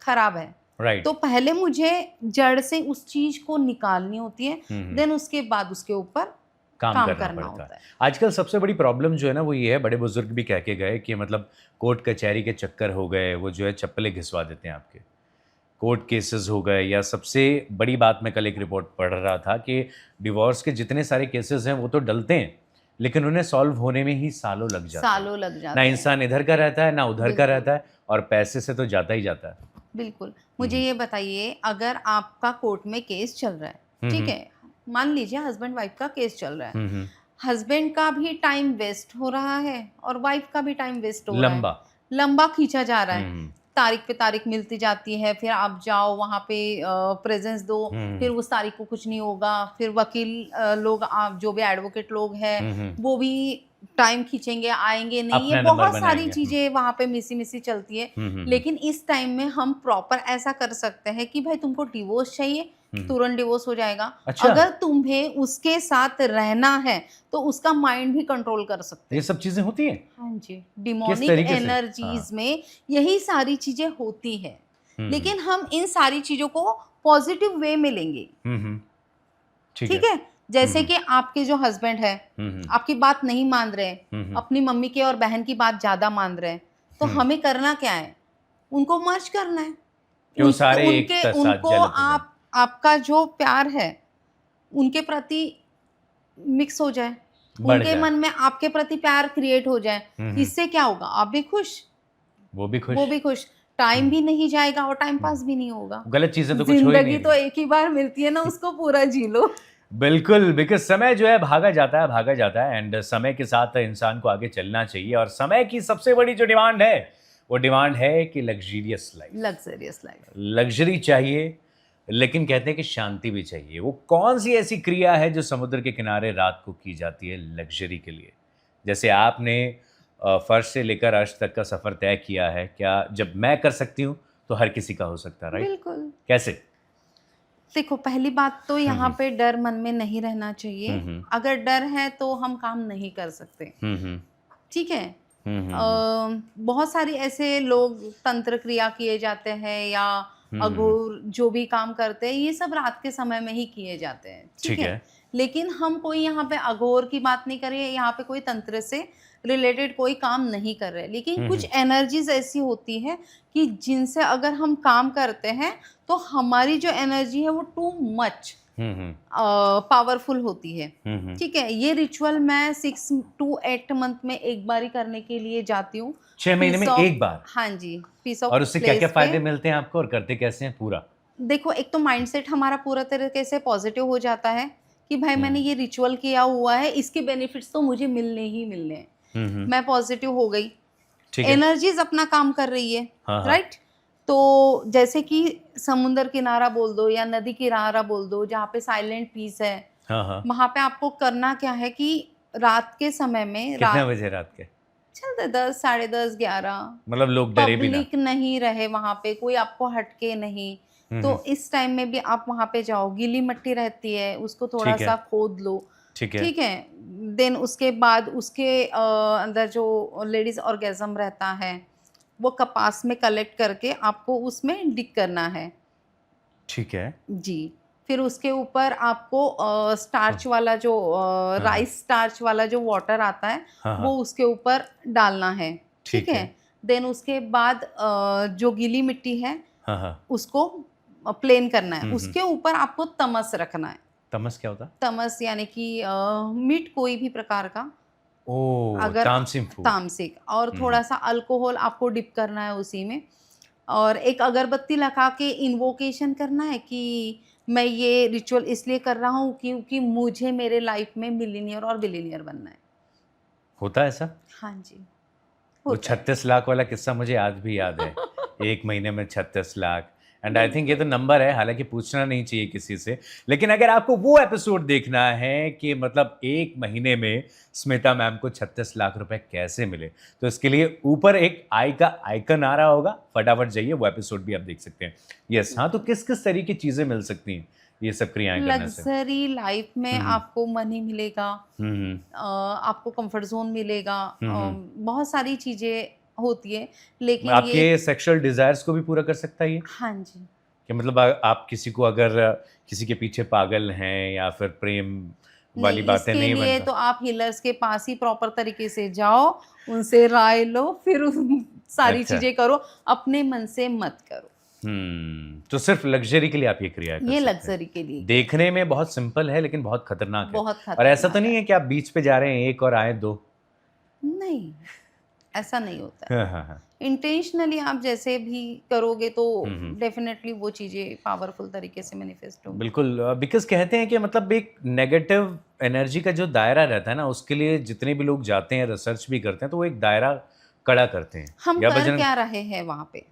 खराब है। राइट। तो पहले मुझे जड़ से उस चीज को निकालनी होती है, देन उसके बाद उसके ऊपर काम करना होता है। आजकल सबसे बड़ी प्रॉब्लम जो है ना वो ये है, बड़े बुजुर्ग भी कह के गए कि मतलब कोर्ट कचहरी के चक्कर हो गए, वो जो है चप्पलें घिसवा देते हैं आपके, कोर्ट केसेस हो गए, या सबसे बड़ी बात मैं कल एक रिपोर्ट पढ़ रहा था कि डिवोर्स के जितने सारे केसेस हैं वो तो डलते हैं, लेकिन उन्हें सॉल्व होने में ही सालों लग जाते हैं। सालों लग जाते ना हैं। इंसान इधर का रहता है ना उधर का बिल्कुल। रहता है, और पैसे से तो जाता ही जाता है। बिल्कुल। मुझे ये बताइए, अगर आपका कोर्ट में केस चल रहा है, ठीक है, मान लीजिए हस्बैंड वाइफ का केस चल रहा है, हस्बैंड का भी टाइम वेस्ट हो रहा है और वाइफ का भी टाइम वेस्ट हो रहा है, लंबा खींचा जा रहा है, तारीख पे तारीख मिलती जाती है, फिर आप जाओ वहाँ पे प्रेजेंस दो, फिर उस तारीख को कुछ नहीं होगा, फिर वकील लोग, आप जो भी एडवोकेट लोग हैं वो भी टाइम खींचेंगे, आएंगे नहीं, ये बहुत सारी चीजें वहाँ पे मिसी मिसी चलती है। लेकिन इस टाइम में हम प्रॉपर ऐसा कर सकते हैं कि भाई तुमको डिवोर्स चाहिए, तुरंत डिवोर्स हो जाएगा। अच्छा। अगर तुम्हें उसके साथ रहना है तो उसका माइंड भी कंट्रोल कर सकते हैं। ये सब चीजें होती हैं। हाँ जी, डिमोनिक तरीके से? एनर्जीज में यही सारी चीजें होती है, लेकिन हम इन सारी चीजों को पॉजिटिव वे में लेंगे। ठीक है। जैसे कि आपके जो हस्बैंड है आपकी बात नहीं मान रहे, अपनी मम्मी के और बहन की बात ज्यादा मान रहे, तो हमें करना क्या है, उनको मर्ज करना है। कि वो सारे एक साथ उनको जेलस हो जाएं। आपका जो प्यार है उनके प्रति मिक्स हो जाए, उनके मन में आपके प्रति प्यार क्रिएट हो जाए। इससे क्या होगा, आप भी खुश, वो भी खुश, वो भी खुश, टाइम भी नहीं जाएगा और टाइम पास भी नहीं होगा। गलत चीजें तो कुछ हो ही नहीं। जिंदगी तो एक ही बार मिलती है ना, उसको पूरा जी लो। बिल्कुल, बिकॉज समय जो है भागा जाता है एंड समय के साथ इंसान को आगे चलना चाहिए। और समय की सबसे बड़ी जो डिमांड है वो डिमांड है कि लग्जरियस लाइफ, लग्जरी चाहिए, लेकिन कहते हैं कि शांति भी चाहिए। वो कौन सी ऐसी क्रिया है जो समुद्र के किनारे रात को की जाती है लग्जरी के लिए? जैसे आपने फर्श से लेकर अर्श तक का सफर तय किया है, क्या जब मैं कर सकती हूँ तो हर किसी का हो सकता है, राइट? बिल्कुल। कैसे? देखो, पहली बात तो यहाँ पे डर मन में नहीं रहना चाहिए। अगर डर है तो हम काम नहीं कर सकते। ठीक है। बहुत सारी ऐसे लोग तंत्र क्रिया किए जाते हैं या अघोर जो भी काम करते हैं, ये सब रात के समय में ही किए जाते हैं। ठीक है। लेकिन हम कोई यहाँ पे अघोर की बात नहीं कर रहे, यहाँ पे कोई तंत्र से रिलेटेड कोई काम नहीं कर रहे, लेकिन कुछ एनर्जीज ऐसी होती है कि जिनसे अगर हम काम करते हैं तो हमारी जो एनर्जी है वो टू मच पावरफुल होती है। ठीक है। ये रिचुअल मैं 6 to 8 मंथ में एक बार ही करने के लिए जाती हूँ। 6 महीने में एक बार? हाँ जी, पीस ऑफ। और उससे क्या क्या फायदे मिलते हैं आपको और करते कैसे हैं पूरा? देखो, एक तो माइंडसेट हमारा पूरा तरीके से पॉजिटिव हो जाता है कि भाई मैंने ये रिचुअल किया हुआ है, इसके बेनिफिट्स तो मुझे मिलने ही मिलने हैं। मैं पॉजिटिव हो गई, एनर्जीज अपना काम कर रही है, राइट? तो जैसे कि समुंदर किनारा बोल दो या नदी किनारा बोल दो, जहाँ पे साइलेंट पीस है, हाँ हाँ। वहां पे आपको करना क्या है कि रात के समय में कितने बजे रात के? चलते 10, साढ़े 10, 11, मतलब लोग डरे भी ना? पब्लिक नहीं रहे वहां पे, कोई आपको हटके नहीं, तो इस टाइम में भी आप वहां पे जाओ, गीली मिट्टी रहती है, उसको थोड़ा ठीक है। सा खोद लो, ठीक है। ठीक है। देन उसके बाद उसके अंदर जो लेडीज ऑर्गेजम रहता है, वो कपास में कलेक्ट करके आपको उसमें डिग करना है। ठीक है। जी। फिर उसके ऊपर आपको स्टार्च वाला जो हाँ। राइस स्टार्च वाला जो वाटर आता है, हाँ वो हाँ। उसके ऊपर डालना है, ठीक ठीक है। है। देन उसके बाद जो गीली मिट्टी है, हाँ हाँ। उसको प्लेन करना है। हम्म। उसके ऊपर आपको तमस रखना है। तमस क्या होता? तमस यानी कि मीट कोई भी प्रकार का, ओ, अगर तामसिम फूड। तामसिक, और थोड़ा सा अल्कोहल आपको डिप करना है उसी में, और एक अगरबत्ती लगा के इन्वोकेशन करना है कि मैं ये रिचुअल इसलिए कर रहा हूँ क्योंकि मुझे मेरे लाइफ में मिलीनियर और बिलीनियर बनना है। होता है ऐसा? हाँ जी, वो होता है। 36 लाख वाला किस्सा मुझे आज भी याद है। एक महीने में 36 लाख, एंड आई थिंक ये तो बिल्कुल। नंबर है, हालांकि पूछना नहीं चाहिए किसी से। लेकिन अगर आपको वो एपिसोड देखना है कि मतलब एक महीने में स्मिता मैम को 36 लाख रुपए कैसे मिले, तो इसके लिए ऊपर एक आई का आइकन आ रहा होगा, फटाफट जाइए, वो एपिसोड भी आप देख सकते हैं। यस हाँ, तो किस किस तरह की चीजें मिल सकती हैं ये सब क्रियाएं करने से? लग्जरी लाइफ में आपको मनी मिलेगा, हम्म। आपको कंफर्ट जोन मिलेगा, हम्म। बहुत सारी चीजें होती है, लेकिन ये आपके सेक्सुअल डिजायर्स को भी पूरा कर सकता है ये? हाँ जी, कि मतलब आप किसी को अगर किसी के पीछे पागल हैं या फिर प्रेम वाली नहीं, बातें इसके नहीं लिए बनता? तो आप हीलर्स के पास ही प्रॉपर तरीके से जाओ, उनसे राय लो, फिर सारी अच्छा। चीजें करो, अपने मन से मत करो। तो सिर्फ लग्जरी के लिए आप ये क्रिया कर ये सकते हैं? लग्जरी के लिए देखने में बहुत सिंपल है लेकिन बहुत खतरनाक है। बहुत और ऐसा तो खतरनाक नहीं है। है कि आप बीच पे जा रहे हैं एक और आए दो? नहीं, ऐसा नहीं होता है। हाँ हाँ हाँ। इंटेंशनली आप जैसे भी करोगे तो हम्म। डेफिनेटली वो चीजें पावरफुल तरीके से मैनिफेस्ट होंगी। बिल्कुल, बिकॉज कहते हैं कि मतलब एक नेगेटिव एनर्जी का जो दायरा रहता है ना, उसके लिए जितने भी लोग जाते हैं, रिसर्च भी करते हैं, तो वो एक दायरा कड़ा करते हैं। हम या कर बजरंग? क्या रहे हैं वहां पे?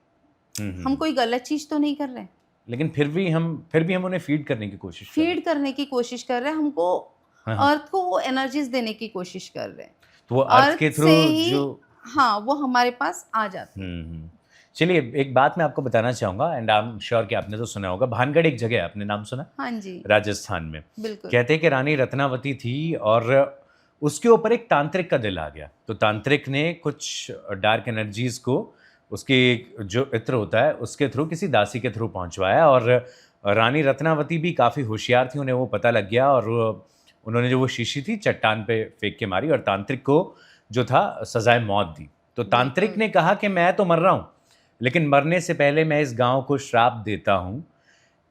हम हम्म। कोई गलत चीज तो नहीं कर रहे, लेकिन फिर भी हम उन्हें फीड करने की कोशिश कर रहे हैं। फीड करने की कोशिश कर रहे हैं, हमको हाँ, हाँ। अर्थ को वो एनर्जीज देने की कोशिश कर रहे हैं। तो वो अर्थ के अर्थ थ्रू से ही जो हाँ, वो हमारे पास आ जाती है। चलिए, एक बात मैं आपको बताना चाहूंगा, एंड आई एम श्योर कि आपने तो सुना होगा, भानगढ़ एक जगह है, आपने नाम सुना? हाँ जी, राजस्थान में। बिल्कुल। कहते हैं कि रानी रत्नावती थी और उसके ऊपर एक तांत्रिक का दिल आ गया, तो तांत्रिक ने कुछ डार्क एनर्जीज को उसके जो इत्र होता है उसके थ्रू, किसी दासी के थ्रू पहुंचवाया, और रानी रत्नावती भी काफ़ी होशियार थी, उन्हें वो पता लग गया, और उन्होंने जो वो शीशी थी चट्टान पे फेंक के मारी, और तांत्रिक को जो था सजाए मौत दी। तो तांत्रिक बिल्कुल। ने कहा कि मैं तो मर रहा हूँ, लेकिन मरने से पहले मैं इस गांव को श्राप देता हूँ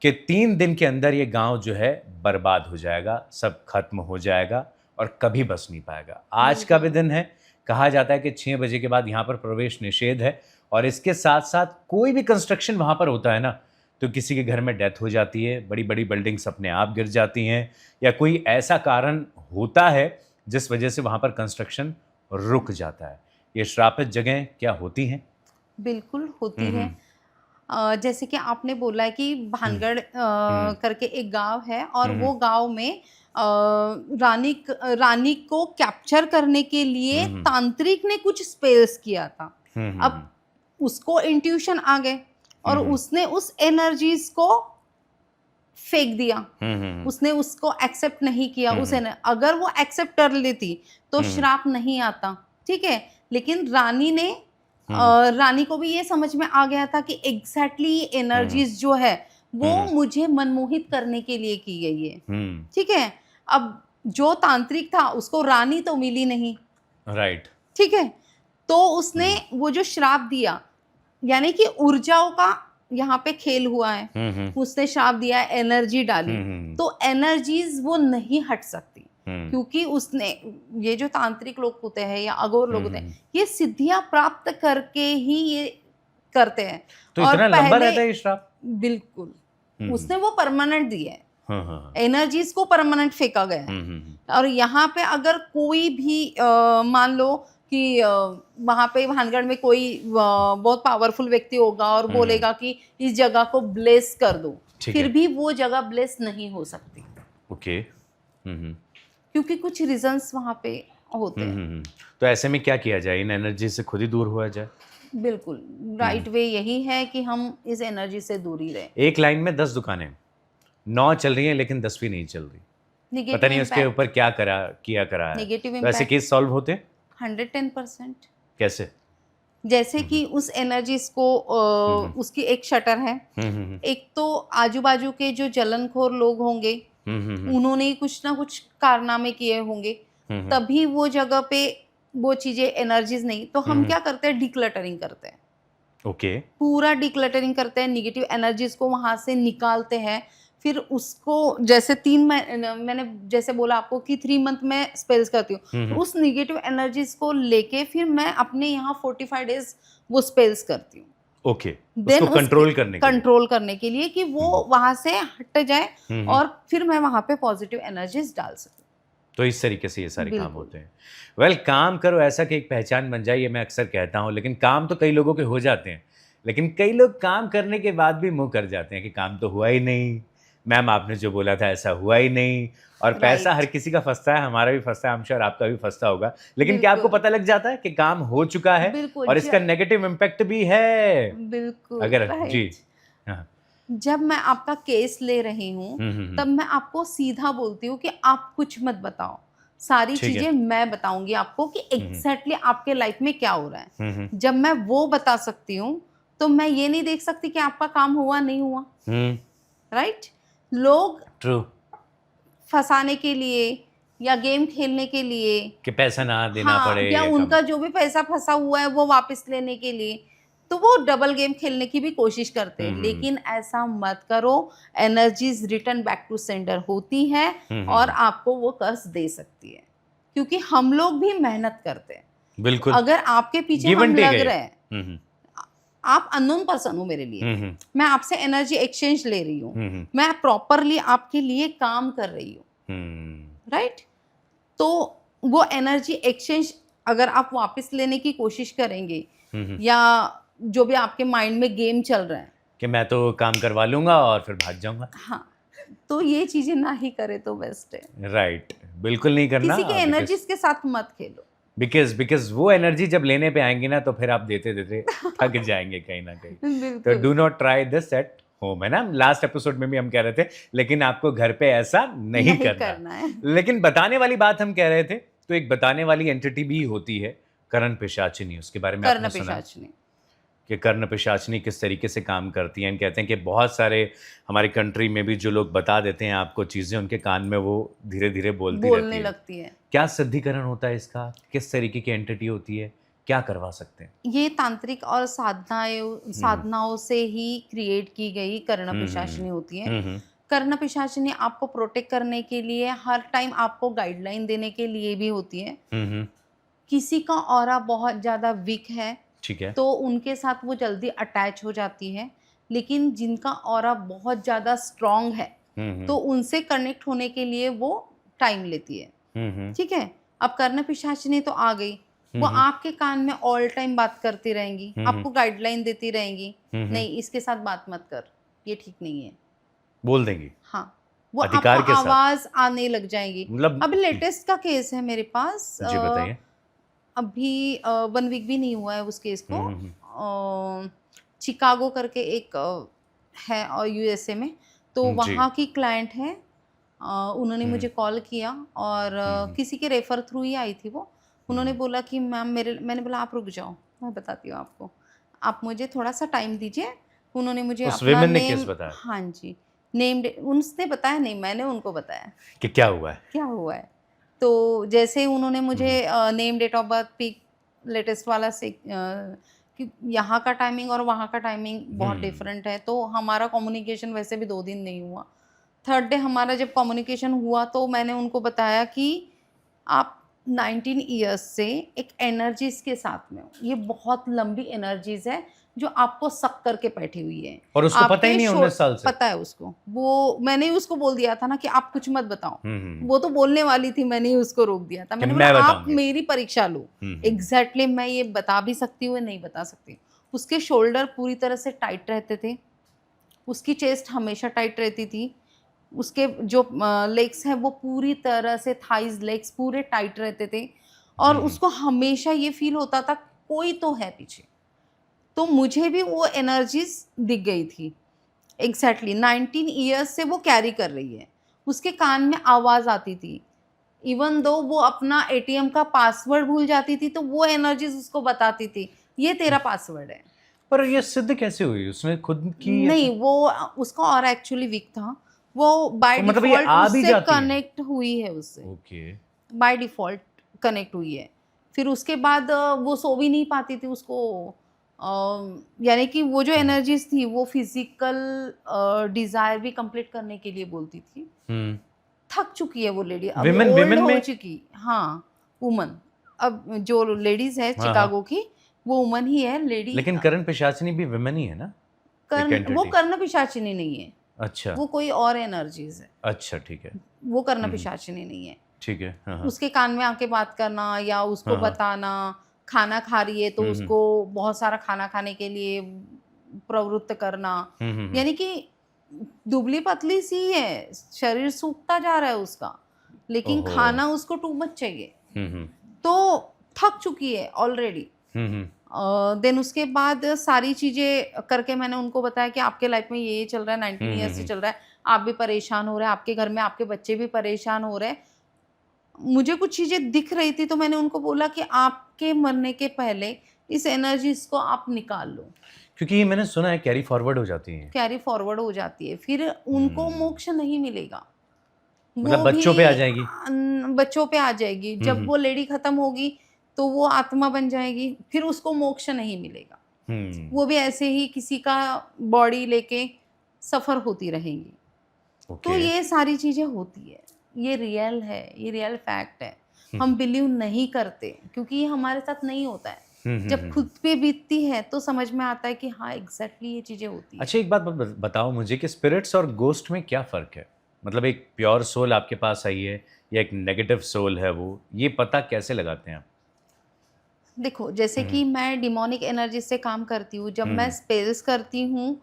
कि 3 दिन के अंदर ये गांव जो है बर्बाद हो जाएगा, सब खत्म हो जाएगा और कभी बस नहीं पाएगा। आज का भी बिल्कुल। दिन है, कहा जाता है कि 6 बजे के बाद यहाँ पर प्रवेश निषेध है, और इसके साथ साथ कोई भी कंस्ट्रक्शन वहाँ पर होता है ना, तो किसी के घर में डेथ हो जाती है, बड़ी बड़ी बिल्डिंग्स अपने आप गिर जाती हैं, या कोई ऐसा कारण होता है जिस वजह से वहाँ पर कंस्ट्रक्शन रुक जाता है। ये श्रापित जगह क्या होती हैं? बिल्कुल होती है। जैसे कि आपने बोला है कि भानगढ़ करके एक गांव है, और वो गांव में रानी को कैप्चर करने के लिए तांत्रिक ने कुछ स्पेल्स किया था। अब उसको इंट्यूशन आ गए और उसने उस एनर्जीज को फेंक दिया। उसने उसको एक्सेप्ट नहीं किया। अगर वो एक्सेप्ट कर लेती तो श्राप नहीं आता, ठीक है। लेकिन रानी ने रानी को भी ये समझ में आ गया था कि एग्जैक्टली एनर्जीज जो है वो मुझे मनमोहित करने के लिए की गई है, ठीक है। अब जो तांत्रिक था उसको रानी तो मिली नहीं, राइट, ठीक है। तो उसने वो जो श्राप दिया, यानी कि ऊर्जाओं का यहाँ पे खेल हुआ है। उसने श्राप दिया, एनर्जी डाली, तो एनर्जीज वो नहीं हट सकती, क्योंकि उसने, ये जो तांत्रिक लोग होते हैं या अघोर लोग होते हैं, ये सिद्धियां प्राप्त करके ही ये करते हैं। तो इतना लंबा रहता है ये श्राप? बिल्कुल, उसने वो परमानेंट दिया है। एनर्जीज को परमानेंट फेंका गया है। और यहाँ पे अगर कोई भी मान लो कि वहाँ पे भानगढ़ में कोई बहुत पावरफुल व्यक्ति होगा और बोलेगा कि इस जगह को ब्लेस कर दो, ठीक फिर है। भी वो जगह ब्लेस नहीं हो सकती, ओके। क्योंकि कुछ रीजंस वहाँ पे होते हैं। तो ऐसे में क्या किया जाए, इन एनर्जी से खुद ही दूर हुआ जाए? बिल्कुल राइट वे यही है कि हम इस एनर्जी से दूर ही रहें। एक लाइन में 10 दुकानें 9 चल रही हैं लेकिन 10वीं नहीं चल रही, पता नहीं उसके ऊपर क्या करा है। नेगेटिव तो ऐसे इम्पैक्ट केस सॉल्व होते? 110%। कैसे? जैसे कि उस एनर्जीज को उसकी एक शटर है, एक तो आजू बाजू के जो जलनखोर लोग होंगे उन्होंने कुछ ना कुछ कारनामे किए होंगे, तभी वो जगह पे वो चीजें एनर्जीज नहीं, तो हम क्या करते हैं, डिक्लटरिंग करते हैं। ओके। पूरा डिक्लटरिंग करते हैं, निगेटिव एनर्जीज को वहां से निकालते हैं। फिर उसको जैसे मैंने जैसे बोला आपको कि 3 मंथ में स्पेल्स करती हूँ, उस निगेटिव एनर्जीज को लेके फिर मैं अपने यहाँ 45 डेज वो स्पेल्स करती हूँ। ओके, उसको कंट्रोल करने के लिए कि वो वहां से हट जाए और फिर मैं वहां पे पॉजिटिव एनर्जीज डाल सकूं। तो इस तरीके से ये सारे काम होते हैं। वेल, काम करो ऐसा कि एक पहचान बन जाए, ये मैं अक्सर कहता हूँ, लेकिन काम तो कई लोगों के हो जाते हैं, लेकिन कई लोग काम करने के बाद भी मुंह कर जाते हैं कि काम तो हुआ ही नहीं, मैम आपने जो बोला था ऐसा हुआ ही नहीं। और पैसा हर किसी का फंसता है, हमारा भी फंसता है, हम श्योर आपका भी फंसता होगा, लेकिन क्या आपको पता लग जाता है कि काम हो चुका है और इसका नेगेटिव इम्पैक्ट भी है? बिल्कुल अगर जी हाँ। जब मैं आपका केस ले रही हूँ तब मैं आपको सीधा बोलती हूँ कि आप कुछ मत बताओ, सारी चीजें मैं बताऊंगी आपको कि एग्जैक्टली आपके लाइफ में क्या हो रहा है। जब मैं वो बता सकती हूँ तो मैं ये नहीं देख सकती कि आपका काम हुआ नहीं हुआ। राइट? लोग ट्रू फंसाने के लिए या गेम खेलने के लिए कि पैसा ना देना पड़े, या उनका जो भी पैसा फंसा हुआ है वो वापस लेने के लिए, तो वो डबल गेम खेलने की भी कोशिश करते हैं। लेकिन ऐसा मत करो, energies return back to sender होती है और आपको वो कर्ज दे सकती है, क्योंकि हम लोग भी मेहनत करते हैं। बिल्कुल। अगर आपके पीछे हम लग रहे हैं, आप अननोन पर्सन हो मेरे लिए, मैं आपसे एनर्जी एक्सचेंज ले रही हूँ, मैं प्रॉपरली आपके लिए काम कर रही हूँ, राइट? तो वो एनर्जी एक्सचेंज अगर आप वापस लेने की कोशिश करेंगे या जो भी आपके माइंड में गेम चल रहा है कि मैं तो काम करवा लूंगा और फिर भाग जाऊंगा, हाँ, तो ये चीजें ना ही करे तो बेस्ट है। राइट, बिल्कुल नहीं करना। किसी के एनर्जीज के साथ मत खेलो, बिकॉज वो एनर्जी जब लेने पे आएंगे ना तो फिर आप देते देते थक जाएंगे कहीं ना कहीं। तो do not try this at home, है ना? लास्ट एपिसोड में भी हम कह रहे थे, लेकिन आपको घर पे ऐसा नहीं करना है। लेकिन बताने वाली बात हम कह रहे थे, तो एक बताने वाली एंटिटी भी होती है, कर्ण पिशाचिनी। उसके बारे में आपने सुना कि कर्ण पिशाचिनी किस तरीके से काम करती हैं? कहते हैं कि बहुत सारे हमारी कंट्री में भी जो लोग बता देते हैं आपको चीज़ें, उनके कान में वो धीरे धीरे बोलने लगती है। क्या सिद्धिकरण होता है इसका? किस तरीके की एंटिटी होती है? क्या करवा सकते हैं? ये तांत्रिक और साधनाओं से ही क्रिएट की गई कर्ण पिशाचिनी होती है। कर्ण पिशाचिनी आपको प्रोटेक्ट करने के लिए, हर टाइम आपको गाइडलाइन देने के लिए भी होती है। किसी का ऑरा बहुत ज्यादा वीक है, ठीक है, तो उनके साथ वो जल्दी अटैच हो जाती है, लेकिन जिनका ऑरा बहुत ज्यादा स्ट्रांग है तो उनसे कनेक्ट होने के लिए वो टाइम लेती है। ठीक है, अब कर्ण पिशाचिनी तो आ गई, वो आपके कान में ऑल टाइम बात करती रहेंगी, आपको गाइडलाइन देती रहेंगी, नहीं इसके साथ बात मत कर, ये ठीक नहीं है, बोल देंगी। हाँ, वो अधिकार के आवाज आने लग जाएगी। मतलब अभी लेटेस्ट का केस है मेरे पास, जी बताइए। अभी 1 वीक भी नहीं हुआ है उस केस को। चिकागो करके एक है और यूएसए में, तो वहाँ की क्लाइंट है, उन्होंने मुझे कॉल किया और किसी के रेफर थ्रू ही आई थी वो। उन्होंने बोला कि मैम मैंने बोला आप रुक जाओ, मैं बताती हूँ आपको, आप मुझे थोड़ा सा टाइम दीजिए। उन्होंने मुझे अपना नेम, हाँ जी, नेम उनसे बताया नहीं, मैंने उनको बताया कि क्या हुआ है। तो जैसे उन्होंने मुझे name, date of birth, pick, latest वाला से कि यहाँ का टाइमिंग और वहाँ का टाइमिंग बहुत डिफरेंट है, तो हमारा कम्युनिकेशन वैसे भी 2 दिन नहीं हुआ। 3rd डे हमारा जब कम्युनिकेशन हुआ तो मैंने उनको बताया कि आप 19 ईयर्स से एक एनर्जीज के साथ में हो, ये बहुत लंबी एनर्जीज है जो आपको सक करके बैठी हुई है। और उसको पता ही आपके नहीं है 19 साल से। पता है उसको, वो मैंने ही उसको बोल दिया था ना कि आप कुछ मत बताओ। हम्म। वो तो बोलने वाली थी, मैंने ही उसको रोक दिया था। मैंने मैं बोला आप बताऊंगी। मेरी परीक्षा लो। एग्जैक्टली मैं ये बता भी सकती हूँ, नहीं बता सकती। उसके शोल्डर पूरी तरह से टाइट रहते थे, उसकी चेस्ट हमेशा टाइट रहती थी, उसके जो लेग्स हैं वो पूरी तरह से, थाइज लेग्स पूरे टाइट रहते थे, और उसको हमेशा ये फील होता था कोई तो है पीछे। तो मुझे भी वो एनर्जीज दिख गई थी। एग्जैक्टली 19 ईयर्स से वो कैरी कर रही है। उसके कान में आवाज आती थी, इवन दो वो अपना एटीएम का पासवर्ड भूल जाती थी तो वो एनर्जीज उसको बताती थी ये तेरा पासवर्ड है। पर ये सिद्ध कैसे हुई? उसने खुद की? नहीं, वो उसका और एक्चुअली वीक था, वो बाय तो मतलब ये डिफॉल्ट आ भी उससे जाती है? कनेक्ट हुई है, उससे ओके। बाय डिफॉल्ट कनेक्ट हुई है। फिर उसके बाद वो सो भी नहीं पाती थी, उसको यानी कि वो जो एनर्जीज थी वो फिजिकल डिजायर भी कंप्लीट करने के लिए बोलती थी। थक चुकी है वो लेडी, अब ओल्ड हो चुकी। हाँ, वुमन। अब जो लेडीज है चिकागो की, वो वुमन ही है लेडी। लेकिन करण पिशाचिनी भी विमेन ही है ना? वो कर्ण पिशाचिनी नहीं है। अच्छा, वो कोई और एनर्जीज है। अच्छा, ठीक है। वो कर्ण पिशाचिनी नहीं है। ठीक है। हाँ। उसके कान में आके बात करना या उसको बताना, खाना खा रही है तो उसको बहुत सारा खाना खाने के लिए प्रवृत्त करना। यानी कि दुबली पतली सी है, शरीर सूखता जा रहा है उसका, लेकिन खाना उसको टू मच चाहिए। तो थक चुकी है ऑलरेडी। देन उसके बाद सारी चीजें करके मैंने उनको बताया कि आपके लाइफ में ये चल रहा है, 19 ईयर्स से चल रहा है, आप भी परेशान हो रहे हैं, आपके घर में आपके बच्चे भी परेशान हो रहे हैं। मुझे कुछ चीजें दिख रही थी तो मैंने उनको बोला कि आपके मरने के पहले इस एनर्जीज को आप निकाल लो, क्योंकि ये मैंने सुना है कैरी फॉरवर्ड हो जाती है। कैरी फॉरवर्ड हो जाती है, फिर उनको मोक्ष नहीं मिलेगा। मतलब बच्चों पे आ जाएगी? बच्चों पे आ जाएगी। जब वो लेडी खत्म होगी तो वो आत्मा बन जाएगी, फिर उसको मोक्ष नहीं मिलेगा। वो भी ऐसे ही किसी का बॉडी लेके सफर होती रहेंगी। तो ये सारी चीजें होती है, ये रियल है, ये रियल फैक्ट है। हम बिलीव नहीं करते क्योंकि ये हमारे साथ नहीं होता है। जब खुद पे बीतती है तो समझ में आता है कि हाँ एग्जैक्टली ये चीजें होती है। अच्छा, एक बात बताओ मुझे कि स्पिरिट्स और गोस्ट में क्या फ़र्क है? मतलब एक प्योर सोल आपके पास आई है या एक नेगेटिव सोल है, वो ये पता कैसे लगाते हैं आप? देखो, जैसे कि मैं डिमोनिक एनर्जी से काम करती हूँ, जब मैं स्पेल्स करती हूँ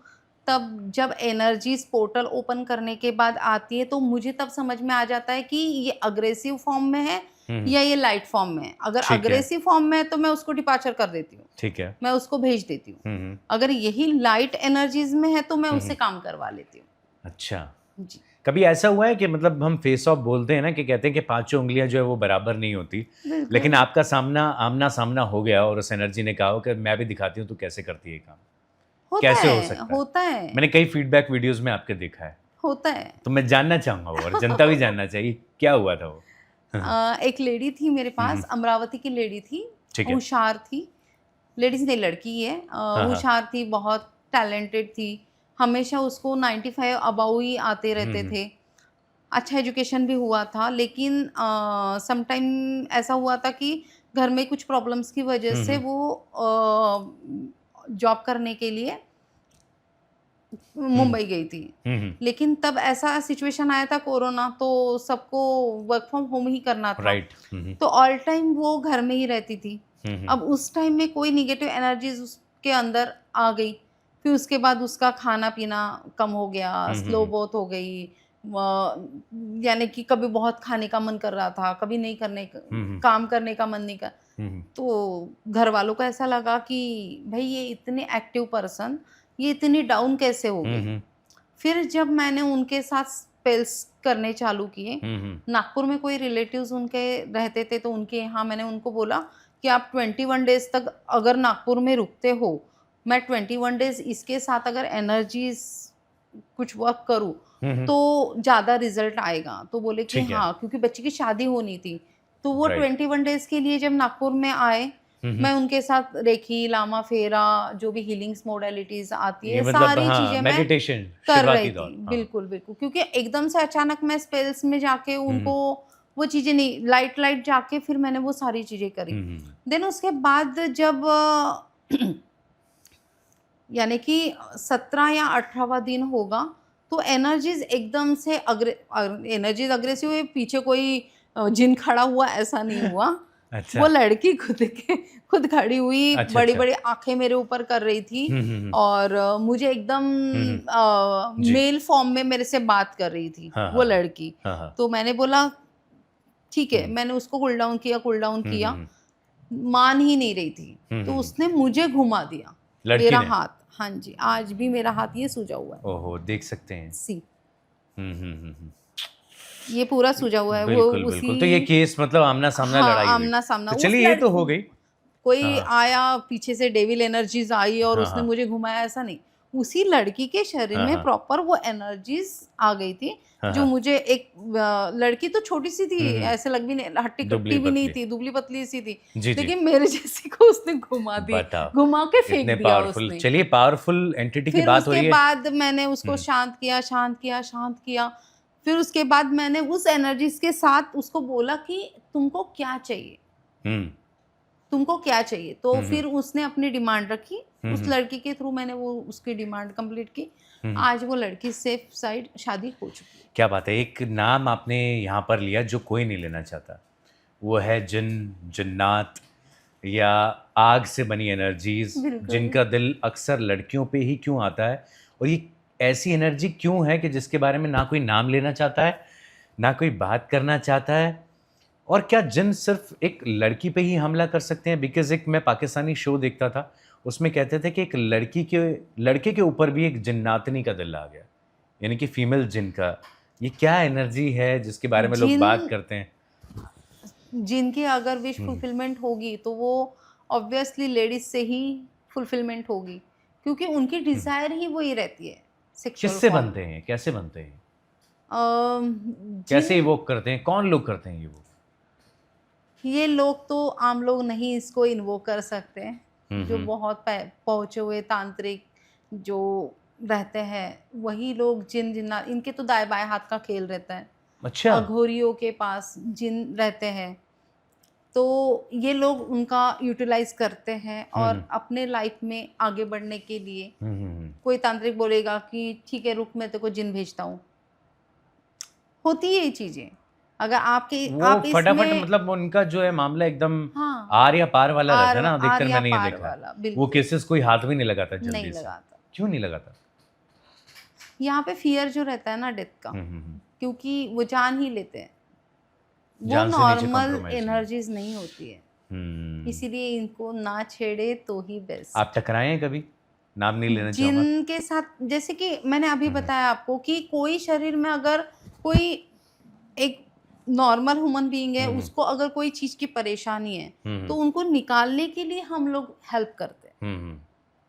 तब जब एनर्जीज पोर्टल ओपन करने के बाद आती है तो मुझे तब समझ में आ जाता है कि ये अग्रेसिव फॉर्म में है या ये लाइट फॉर्म में है। अगर अग्रेसिव फॉर्म में है तो मैं उसको डिपार्चर कर देती हूँ, ठीक है, मैं उसको भेज देती हूँ। अगर यही लाइट एनर्जीज में है तो मैं उससे काम करवा लेती हूँ। अच्छा जी। कभी ऐसा हुआ है कि मतलब हम फेस ऑफ बोलते हैं ना कि कहते हैं कि पांचों उंगलियां जो है वो बराबर नहीं होती, लेकिन आपका आमना सामना हो गया और उस एनर्जी ने कहा कि मैं भी दिखाती हूँ तो कैसे करती है ये काम? कैसे हो सकता है? होता है। मैंने कई फीडबैक वीडियोस में आपके देखा है। होता है। तो मैं जानना चाहूंगा वो, और जनता भी जानना चाहिए क्या हुआ था वो। एक लेडी थी मेरे पास, अमरावती की लेडी थी, होशियार थी, लेडीज नहीं लड़की है, होशियार थी, बहुत टैलेंटेड थी, हमेशा उसको 95 अबाउ ही आते रहते थे, अच्छा एजुकेशन भी हुआ था, लेकिन समटाइम ऐसा हुआ था कि घर में कुछ प्रॉब्लम्स की वजह से वो जॉब करने के लिए मुंबई गई थी। लेकिन तब ऐसा सिचुएशन आया था कोरोना, तो सबको वर्क फ्रॉम होम ही करना था, राइट। तो ऑल टाइम वो घर में ही रहती थी। अब उस टाइम में कोई निगेटिव एनर्जीज उसके अंदर आ गई, फिर उसके बाद उसका खाना पीना कम हो गया, स्लो बहुत हो गई, यानी कि कभी बहुत खाने का मन कर रहा था, कभी नहीं करने काम करने का मन नहीं कर। तो घर वालों को ऐसा लगा कि भाई ये इतने एक्टिव पर्सन ये इतनी डाउन कैसे हो गई। फिर जब मैंने उनके साथ स्पेल्स करने चालू किए, नागपुर में कोई रिलेटिव्स उनके रहते थे तो उनके यहाँ मैंने उनको बोला कि आप 21 डेज तक अगर नागपुर में रुकते हो, मैं 21 डेज इसके साथ अगर एनर्जीज कुछ वर्क करूँ तो ज़्यादा रिजल्ट आएगा। तो बोले कि हाँ, क्योंकि बच्ची की शादी होनी थी, तो वो 21 डेज के लिए जब नागपुर में आए, मैं उनके साथ रेखी, लामा फेरा, जो भी हीलिंग्स मोडेलिटीज आती है, सारी चीजें मैं कर रही थी। बिल्कुल बिल्कुल, क्योंकि एकदम से अचानक मैं स्पेल्स में जाके उनको वो चीजें नहीं, लाइट जाके फिर मैंने वो सारी चीजें करी। देन उसके बाद जब यानी कि 17 या 18वां दिन होगा तो एनर्जीज एकदम से एनर्जीज अग्रेसिव हुए, पीछे कोई जिन खड़ा हुआ ऐसा नहीं हुआ। अच्छा। वो लड़की खुद खड़ी हुई, अच्छा, बड़ी अच्छा। बड़ी आंखें मेरे ऊपर कर रही थी हम्म। और मुझे एकदम जी। मेल फॉर्म में मेरे से बात कर रही थी हाँ, वो हाँ, लड़की। हाँ, हाँ। तो मैंने बोला ठीक है, हम्म, मैंने उसको कूल डाउन किया, हम्म, मान ही नहीं रही थी। तो हम्म। उसने मुझे घुमा दिया लड़की मेरा ने? हाथ। हाँ जी, आज भी मेरा हाथ ये सूजा हुआ है। ओहो, देख सकते हैं। सी हम्म। ये पूरा सूजा हुआ है। वो बिल्कुल उसी, बिल्कुल। तो ये केस मतलब आमना सामना हाँ, लड़ाई हुई। आमना सामना। तो उस चलिए ये तो हो लड़की, गई। कोई हाँ, आया पीछे से, डेविल एनर्जीज आई और हाँ, उसने हाँ, मुझे घुमाया, ऐसा नहीं। उसी लड़की के शरीर हाँ, में हाँ, प्रॉपर वो एनर्जीज आ गई थी। हाँ, जो हाँ। मुझे एक लड़की तो छोटी सी थी, ऐसे लग भी नहीं, हट्टी दुबली कट्टी भी नहीं पतली। थी, दुबली पतली सी थी, जी जी। लेकिन मेरे जैसी को उसने बताओ, घुमा के फेंक इतने दिया पावरफुल। उसने। चलिए, पावरफुल एंटिटी की फिर बात हो उसके रही है। बाद मैंने उसको हम्म, शांत किया। फिर उसके बाद मैंने उस एनर्जीज के साथ उसको बोला कि तुमको क्या चाहिए, हम्म, तुमको क्या चाहिए। तो हम्म, फिर उसने अपनी डिमांड रखी। उस हम्म, लड़की के थ्रू मैंने वो उसकी डिमांड कंप्लीट की। हम्म। आज वो लड़की सेफ साइड शादी हो चुकी है। क्या बात है। एक नाम आपने यहाँ पर लिया जो कोई नहीं लेना चाहता, वो है जिन, जिन्नात या आग से बनी एनर्जीज, बिल्कुल। जिनका दिल अक्सर लड़कियों पे ही क्यों आता है, और ये ऐसी एनर्जी क्यों है कि जिसके बारे में ना कोई नाम लेना चाहता है, ना कोई बात करना चाहता है। और क्या जिन सिर्फ एक लड़की पे ही हमला कर सकते हैं? बिकॉज एक मैं पाकिस्तानी शो देखता था, उसमें कहते थे कि एक लड़के के ऊपर भी एक जिन्नातनी का दिल आ गया, यानी कि फीमेल जिन का। ये क्या एनर्जी है जिसके बारे में लोग बात जिन करते हैं? जिनकी अगर विश हम्म, फुलफिलमेंट होगी तो वो ऑब्वियसली लेडीज से ही फुलफिलमेंट होगी, क्योंकि उनकी डिजायर ही वही रहती है सेक्सुअल किससे फॉर्म। बनते हैं, कैसे बनते हैं, कैसे जिन इवोक करते हैं, कौन लोग करते हैं ये वो? ये लोग तो आम लोग नहीं इसको इन्वोक कर सकते। जो हम्म। बहुत पहुंचे हुए तांत्रिक जो रहते हैं वही लोग जिन्ना, इनके तो दाएं बाएं हाथ का खेल रहता है। अच्छा। अघोरियों के पास जिन रहते हैं तो ये लोग उनका यूटिलाइज करते हैं और अपने लाइफ में आगे बढ़ने के लिए। कोई तांत्रिक बोलेगा कि ठीक है रुक, मैं तेरे को जिन भेजता हूँ। होती है ये चीजें। अगर आपके वो आप फटाफट इसमें, मतलब उनका जो है मामला एकदम हाँ, आर या पार वाला रहता है ना, अधिकतर आर या मैंने ये पार देखा वाला, है। वो बिल्कुल केसेस कोई हाथ भी नहीं लगाता नहीं जल्दी से। लगाता। क्यों नहीं लगाता? यहाँ पे फियर जो रहता है ना डेथ का, क्योंकि वो जान ही लेते हैं, वो जान से नीचे नॉर्मल compromise नहीं। एनर्जीज नहीं होती है, इसीलिए इनको ना छेड़े तो ही बेस्ट। आप टकराए हैं कभी? नाम नहीं लेना चाहूंगा। जिनके साथ, जैसे कि मैंने अभी बताया आपको कि कोई शरीर में अगर कोई एक नॉर्मल ह्यूमन बीइंग है, उसको अगर कोई चीज की परेशानी है तो उनको निकालने के लिए हम लोग हेल्प करते हैं।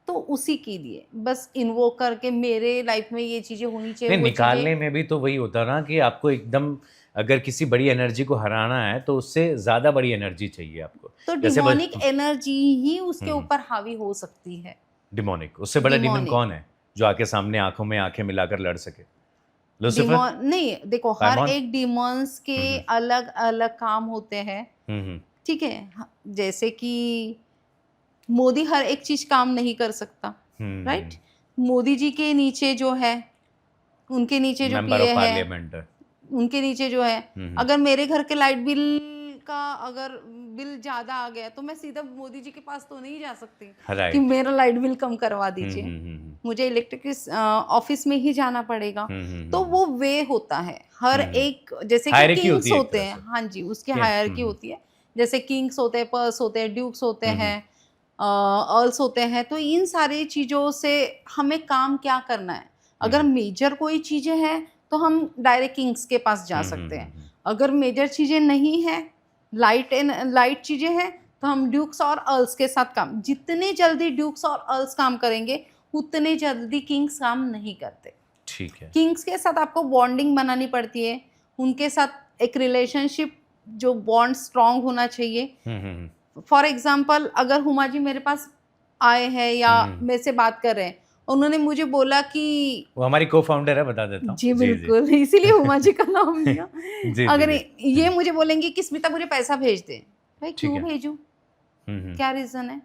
तो उसी के लिए बस इन्वोक करके मेरे लाइफ में ये चीजें होनी चाहिए, नहीं, वो निकालने चीजें। में भी तो वही होता ना कि आपको एकदम, अगर किसी बड़ी एनर्जी को हराना है तो उससे ज्यादा बड़ी एनर्जी चाहिए आपको। तो जैसे डिमोनिक एनर्जी ही उसके ऊपर हावी हो सकती है। डिमोनिक, उससे बड़ा डीमन डिमोनिक कौन है जो आके सामने आंखों में आंखें मिलाकर लड़ सके? लूसीफर? नहीं, देखो हर पाइमॉन? एक डिमोन्स के अलग अलग काम होते हैं, ठीक है। जैसे कि मोदी हर एक चीज काम नहीं कर सकता, राइट। मोदी जी के नीचे जो है, उनके नीचे जो मेंबर पीए ऑफ है, पार्लियामेंट। उनके नीचे जो है, अगर मेरे घर के लाइट बिल का अगर बिल ज्यादा आ गया तो मैं सीधा मोदी जी के पास तो नहीं जा सकती कि मेरा लाइट बिल कम करवा दीजिए। मुझे इलेक्ट्रिक ऑफिस में ही जाना पड़ेगा। तो वो वे होता है हर एक, जैसे कि किंग्स होते हैं, हाँ जी, उसकी हायरार्की होती है। जैसे किंग्स होते हैं, पर्स होते हैं, ड्यूक्स होते हैं, अर्ल्स होते हैं। तो इन सारी चीजों से हमें काम क्या करना है? अगर मेजर कोई चीजें हैं तो हम डायरेक्ट किंग्स के पास जा सकते हैं। अगर मेजर चीजें नहीं है, लाइट चीजें हैं, तो हम ड्यूक्स और अर्ल्स के साथ काम, जितने जल्दी ड्यूक्स और अर्ल्स काम करेंगे उतने जल्दी किंग्स काम नहीं करते। ठीक है। किंग्स के साथ आपको बॉन्डिंग बनानी पड़ती है, उनके साथ एक रिलेशनशिप, जो बॉन्ड स्ट्रांग होना चाहिए। फॉर एग्जाम्पल, अगर हुमा जी मेरे पास आए हैं या मेरे से बात कर रहे हैं, उन्होंने मुझे बोला कि वो हमारी को-फाउंडर है, बता देता हूँ। जी बिल्कुल, इसीलिए हुमा जी का नाम दिया। जी, अगर जी, ये मुझे बोलेंगे कि स्मिता मुझे पैसा भेज दे, भाई क्यों भेजूं, क्या रीजन है?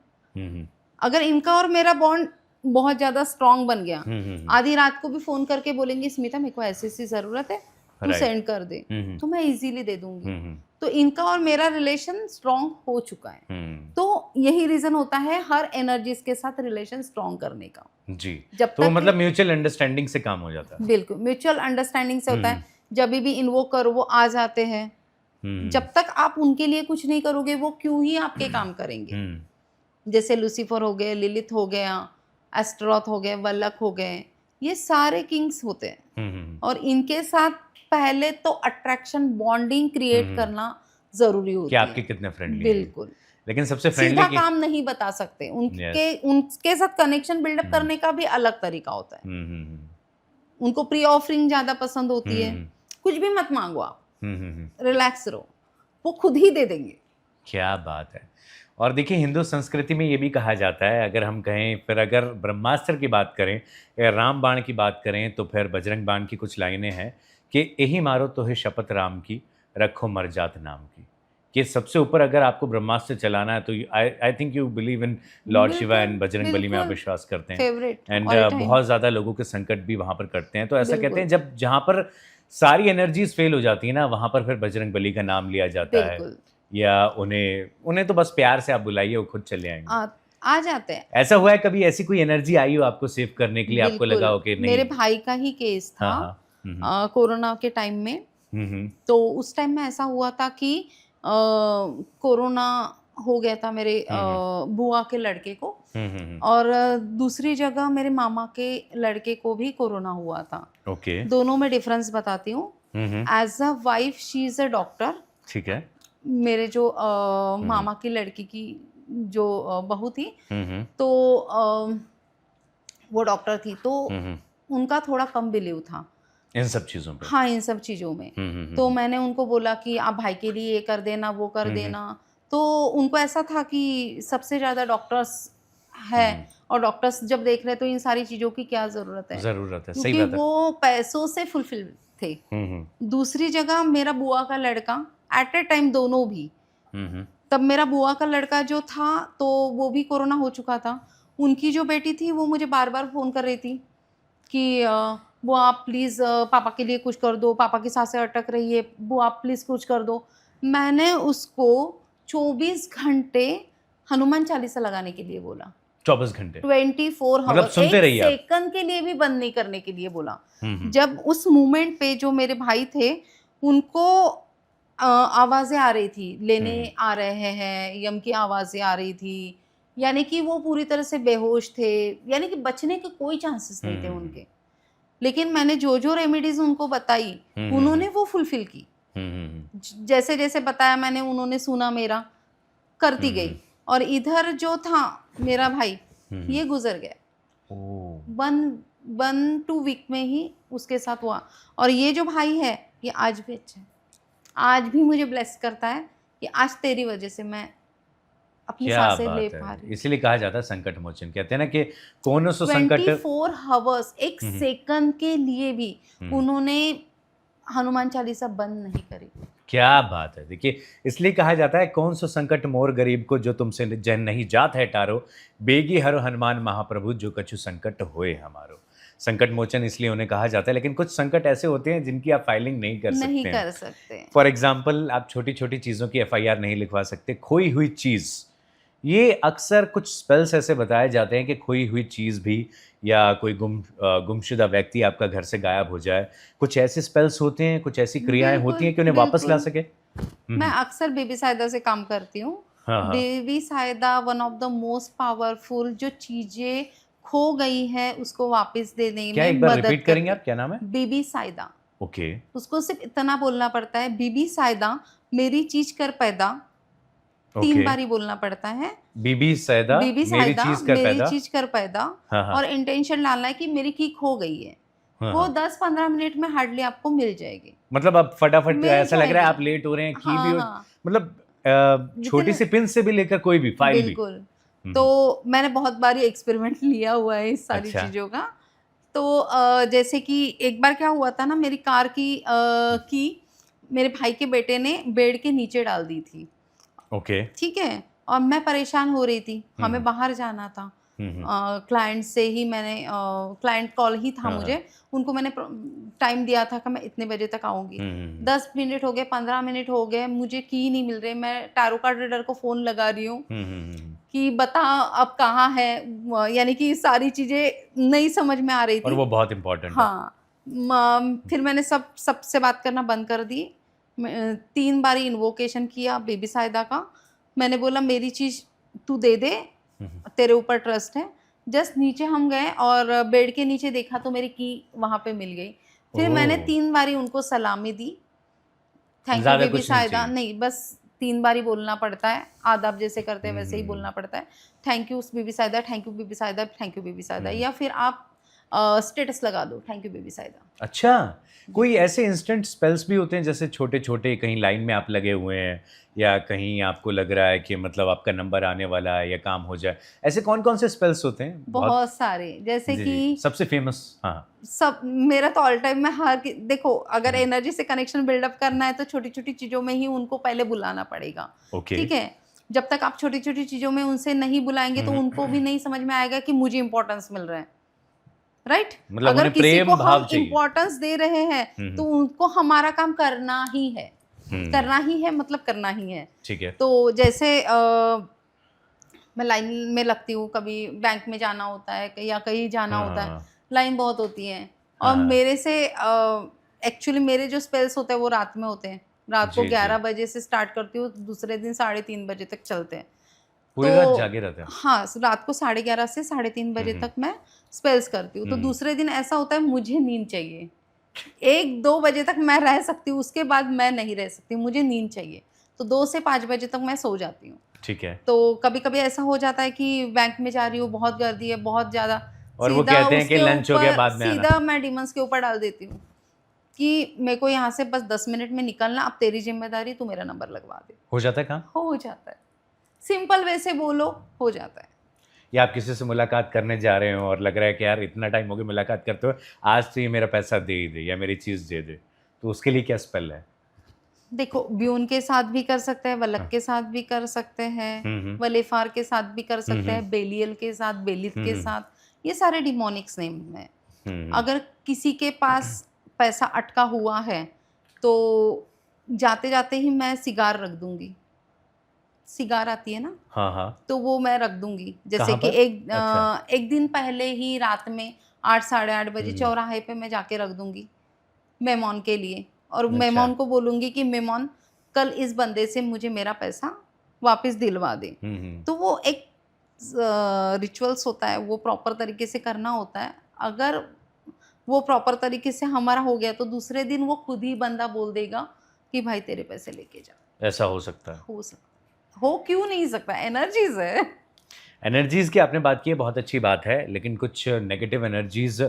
अगर इनका और मेरा बॉन्ड बहुत ज्यादा स्ट्रांग बन गया। हम्म। आधी रात को भी फोन करके बोलेंगे स्मिता मेरे को ऐसी ऐसी जरूरत है, तू Right. सेंड कर दे, हम्म। तो मैं इजीली दे दूंगी। हम्म। तो इनका और मेरा रिलेशन स्ट्रांग हो चुका है। तो यही रीजन होता है हर एनर्जीज के साथ रिलेशन स्ट्रांग करने का। जी, जब तो तक मतलब म्यूचुअल अंडरस्टैंडिंग से काम हो जाता है। बिल्कुल म्यूचुअल अंडरस्टैंडिंग से होता है। जब भी इन्वोक करो वो आ जाते हैं। जब तक आप उनके लिए कुछ नहीं करोगे वो क्यों ही आपके काम करेंगे। जैसे लूसीफर हो गए, लिलिथ हो गया, एस्ट्रोथ हो गए, वल्लक हो गए, ये सारे किंग्स होते हैं। और इनके साथ पहले तो अट्रैक्शन बॉन्डिंग क्रिएट करना जरूरी होती कि है। आपके कितने फ्रेंडली हैं। बिल्कुल, लेकिन सबसे सीधा फ्रेंडली काम नहीं बता सकते। उनके साथ कनेक्शन बिल्डअप करने का भी अलग तरीका होता है। उनको प्री ऑफरिंग ज्यादा पसंद होती है। कुछ भी मत मांगो आप, रिलैक्स रहो, वो खुद ही दे देंगे। क्या बात है। और देखिए हिंदू संस्कृति में ये भी कहा जाता है, अगर हम कहें, फिर अगर ब्रह्मास्त्र की बात करें या राम बाण की बात करें, तो फिर बजरंग बाण की कुछ लाइनें हैं कि यही मारो तो है शपथ राम की, रखो मर जात नाम की। कि सबसे ऊपर अगर आपको ब्रह्मास्त्र चलाना है तो I think you believe in Lord Shiva and Bajrang Bali में आप विश्वास करते हैं। फेवरेट एंड बहुत ज़्यादा लोगों के संकट भी वहाँ पर कटते हैं। तो ऐसा कहते हैं जब जहाँ पर सारी एनर्जीज फेल हो जाती है ना, वहाँ पर फिर बजरंग बली का नाम लिया जाता है, या उन्हें तो बस प्यार से आप बुलाइए, वो खुद चले आएंगे, आ जाते हैं। ऐसा हुआ है कभी ऐसी कोई एनर्जी आई हो आपको सेव करने के लिए, आपको लगा हो कि नहीं? मेरे भाई का ही केस था कोरोना के टाइम में। तो उस टाइम में ऐसा हुआ था कि कोरोना हो गया था मेरे बुआ के लड़के को, और दूसरी जगह मेरे मामा के लड़के को भी कोरोना हुआ था। ओके। दोनों में डिफरेंस बताती हूँ। As a wife she is a doctor. ठीक है। मेरे जो मामा की लड़की की जो बहू थी, तो वो डॉक्टर थी, तो उनका थोड़ा कम बिलीव था इन सब चीजों पे। हाँ, इन सब चीजों में। तो मैंने उनको बोला कि आप भाई के लिए ये कर देना, वो कर देना। तो उनको ऐसा था कि सबसे ज्यादा डॉक्टर्स है, और डॉक्टर्स जब देख रहे तो इन सारी चीजों की क्या जरूरत है, सही बात है। वो पैसों से फुलफिल थे। दूसरी जगह मेरा बुआ का लड़का एट ए टाइम, दोनों भी, तब मेरा बुआ का लड़का जो था तो वो भी कोरोना हो चुका था। उनकी जो बेटी थी वो मुझे बार बार फोन कर रही थी कि वो आप प्लीज़ पापा के लिए कुछ कर दो, पापा की सांसें अटक रही है, वो आप प्लीज़ कुछ कर दो। मैंने उसको 24 घंटे हनुमान चालीसा लगाने के लिए बोला। 24 घंटे 24 मतलब आवर, सुनते रहिए एक सेकंड के लिए भी बंद नहीं करने के लिए बोला। जब उस मोमेंट पे जो मेरे भाई थे उनको आवाज़ें आ रही थी, लेने आ रहे हैं, यम की आवाज़ें आ रही थी, यानी कि वो पूरी तरह से बेहोश थे, यानी कि बचने के कोई चांसेस नहीं थे उनके। लेकिन मैंने जो जो रेमेडीज उनको बताई उन्होंने वो फुलफिल की। जैसे जैसे बताया मैंने, उन्होंने सुना, मेरा करती गई। और इधर जो था मेरा भाई, ये गुजर गया 1-2 वीक में ही उसके साथ हुआ। और ये जो भाई है ये आज भी अच्छा है, आज भी मुझे ब्लेस करता है कि आज तेरी वजह से मैं अपनी सांसें ले पा रही। इसलिए कहा जाता है संकट मोचन। कहते हैं ना कि कौन सो संकट 24 आवर्स, एक सेकंड के लिए भी उन्होंने हनुमान चालीसा बंद नहीं करी। क्या बात है। देखिए इसलिए कहा जाता है कौन सो संकट मोर गरीब को, जो तुमसे जन नहीं जात है टारो, बेगी हरो हनुमान महाप्रभु, जो कछु संकट होए हमारो। संकट मोचन इसलिए उन्हें कहा जाता है। लेकिन कुछ संकट ऐसे होते हैं जिनकी आप फाइलिंग नहीं कर सकते। फॉर एग्जाम्पल, आप छोटी छोटी चीज़ों की FIR नहीं लिखवा सकते। खोई हुई चीज़, ये अक्सर कुछ स्पेल्स ऐसे बताए जाते हैं कि खोई हुई चीज़ भी, या कोई गुमशुदा व्यक्ति आपका घर से गायब हो जाए, कुछ ऐसे स्पेल्स होते हैं, कुछ ऐसी क्रियाएं होती हैं कि उन्हें वापस ला सके। मैं अक्सर बेबी साइदा से काम करती हूँ। Baby Saida one of the most powerful, जो चीजें खो गई है उसको वापस देने में एक बार रिपीट करेंगे आप, क्या नाम है? बेबी साइदा। ओके। उसको सिर्फ इतना बोलना पड़ता है, बेबी साइदा मेरी चीज कर पैदा। 3 बार ही बोलना पड़ता है, बीबी साइदा मेरी चीज कर पैदा। और इंटेंशन डालना है कि मेरी की खो गई है। वो 10-15 मिनट में हार्डली आपको मिल जाएगी। मतलब अब फटाफट ऐसा लग रहा है आप लेट हो रहे हैं, की भी मतलब छोटी सी पिन से भी लेकर कोई भी फाइल भी। बिल्कुल। तो मैंने बहुत बार ये एक्सपेरिमेंट लिया हुआ है इस सारी चीजों का। तो जैसे कि एक बार क्या हुआ था ना, मेरी कार की मेरे भाई के बेटे ने बेड के नीचे डाल दी थी। ओके। ठीक है, और मैं परेशान हो रही थी, हमें बाहर जाना था। क्लाइंट से ही मैंने क्लाइंट कॉल ही था हाँ, मुझे, उनको मैंने टाइम दिया था कि मैं इतने बजे तक आऊँगी। 10 मिनट हो गए, 15 मिनट हो गए, मुझे की नहीं मिल रहे। मैं टैरो कार्ड रीडर को फ़ोन लगा रही हूँ कि बता अब कहाँ है, यानी कि सारी चीज़ें नहीं समझ में आ रही और थी। वो बहुत इम्पोर्टेंट है। हाँ, फिर मैंने सबसे बात करना बंद कर दी। 3 बारी इन्वोकेशन किया बेबी साइदा का। मैंने बोला मेरी चीज़ तू दे दे, तेरे ऊपर ट्रस्ट है। जस्ट नीचे हम गए और बेड के नीचे देखा तो मेरी की वहाँ पे मिल गई। फिर मैंने 3 बारी उनको सलामी दी, थैंक यू ज़्यादा बेबी कुछ नहीं साइदा। चाहिए। नहीं, बस 3 बारी बोलना पड़ता है, आदाब जैसे करते हैं वैसे ही बोलना पड़ता है। Thank you baby Saida, thank you baby Saida, thank you baby Saida, या फिर आप स्टेटस लगा दो, थैंक यू बेबी साइदा। अच्छा, कोई ऐसे इंस्टेंट स्पेल्स भी होते हैं जैसे छोटे-छोटे, कहीं लाइन में आप लगे हुए हैं या कहीं आपको लग रहा है कि मतलब आपका नंबर आने वाला है या काम हो जाए, ऐसे कौन-कौन से स्पेल्स होते हैं? बहुत सारे, जैसे जी, कि जी, सबसे फेमस। हाँ, सब मेरा तो ऑल टाइम में देखो, अगर एनर्जी से कनेक्शन बिल्डअप करना है तो छोटी-छोटी चीज़ों में ही उनको पहले बुलाना पड़ेगा, ओके। ठीक है? जब तक आप छोटी-छोटी चीज़ों में उनसे नहीं बुलाएँगे तो उनको भी नहीं समझ में आएगा कि मुझे इम्पोर्टेंस मिल रहा है, राइट? मतलब अगर उन्हें किसी प्रेम को भाव हम चाहिए। इम्पोर्टेंस दे रहे हैं तो उनको हमारा काम करना ही है। करना ही है मतलब करना ही है। ठीक है। तो जैसे मैं लाइन में लगती हूँ, कभी बैंक में जाना होता है या कहीं जाना हाँ, होता है, हाँ, लाइन बहुत होती है और हाँ, हाँ। मेरे से एक्चुअली मेरे जो स्पेल्स होते हैं वो रात में होते हैं। रात को जी, जी। 11 बजे से स्टार्ट करती हूँ, दूसरे दिन 3:30 बजे तक चलते हैं। पूरी तो रात जागे रहते हैं? हाँ, रात को 11:30 से 3:30 बजे तक मैं स्पेल्स करती हूँ। तो दूसरे दिन ऐसा होता है मुझे नींद चाहिए। 1-2 बजे तक मैं रह सकती हूँ, उसके बाद मैं नहीं रह सकती, मुझे नींद चाहिए। तो 2 से 5 बजे तक मैं सो जाती हूँ। ठीक है। तो कभी-कभी ऐसा हो जाता है कि बैंक में जा रही हूँ, बहुत गर्दी है, बहुत ज़्यादा, और वो सीधा कहते हैं कि उसके लंच हो गया, ऊपर बाद में आना। सीधा मैं डीमंस के ऊपर डाल देती हूँ कि मेरे को यहाँ से बस 10 मिनट में निकलना, अब तेरी ज़िम्मेदारी, तू मेरा नंबर लगवा दे। हो जाता है काम? हो जाता है। सिंपल वे से बोलो, हो जाता है। या आप किसी से मुलाकात करने जा रहे हो और लग रहा है कि यार इतना टाइम हो गया मुलाकात करते हुए, आज तो ये मेरा पैसा दे ही दे या मेरी चीज़ दे दे, तो उसके लिए क्या स्पेल है? देखो, ब्यून के साथ भी कर सकते हैं, वलक के साथ भी कर सकते हैं, वलेफार के साथ भी कर सकते हैं, बेलियल के साथ, बेलित के साथ, ये सारे डिमोनिक्स नेम हैं। अगर किसी के पास पैसा अटका हुआ है तो जाते-जाते ही मैं सिगार रख दूँगी। सिगार आती है ना? हाँ, हाँ। तो वो मैं रख दूँगी। जैसे कहाँ कि पर? अच्छा। एक दिन पहले ही रात में 8 साढ़े 8 बजे चौराहे पे मैं जाके रख दूँगी, मेहमान के लिए, और अच्छा। मेहमान को बोलूँगी कि मेहमान कल इस बंदे से मुझे मेरा पैसा वापस दिलवा दे। तो वो एक रिचुअल्स होता है, वो प्रॉपर तरीके से करना होता है। अगर वो प्रॉपर तरीके से हमारा हो गया तो दूसरे दिन वो खुद ही बंदा बोल देगा कि भाई तेरे पैसे लेके जा। ऐसा हो सकता है। हो सकता हो, क्यों नहीं सकता, एनर्जीज है। एनर्जीज़ की आपने बात की है, बहुत अच्छी बात है, लेकिन कुछ नेगेटिव एनर्जीज़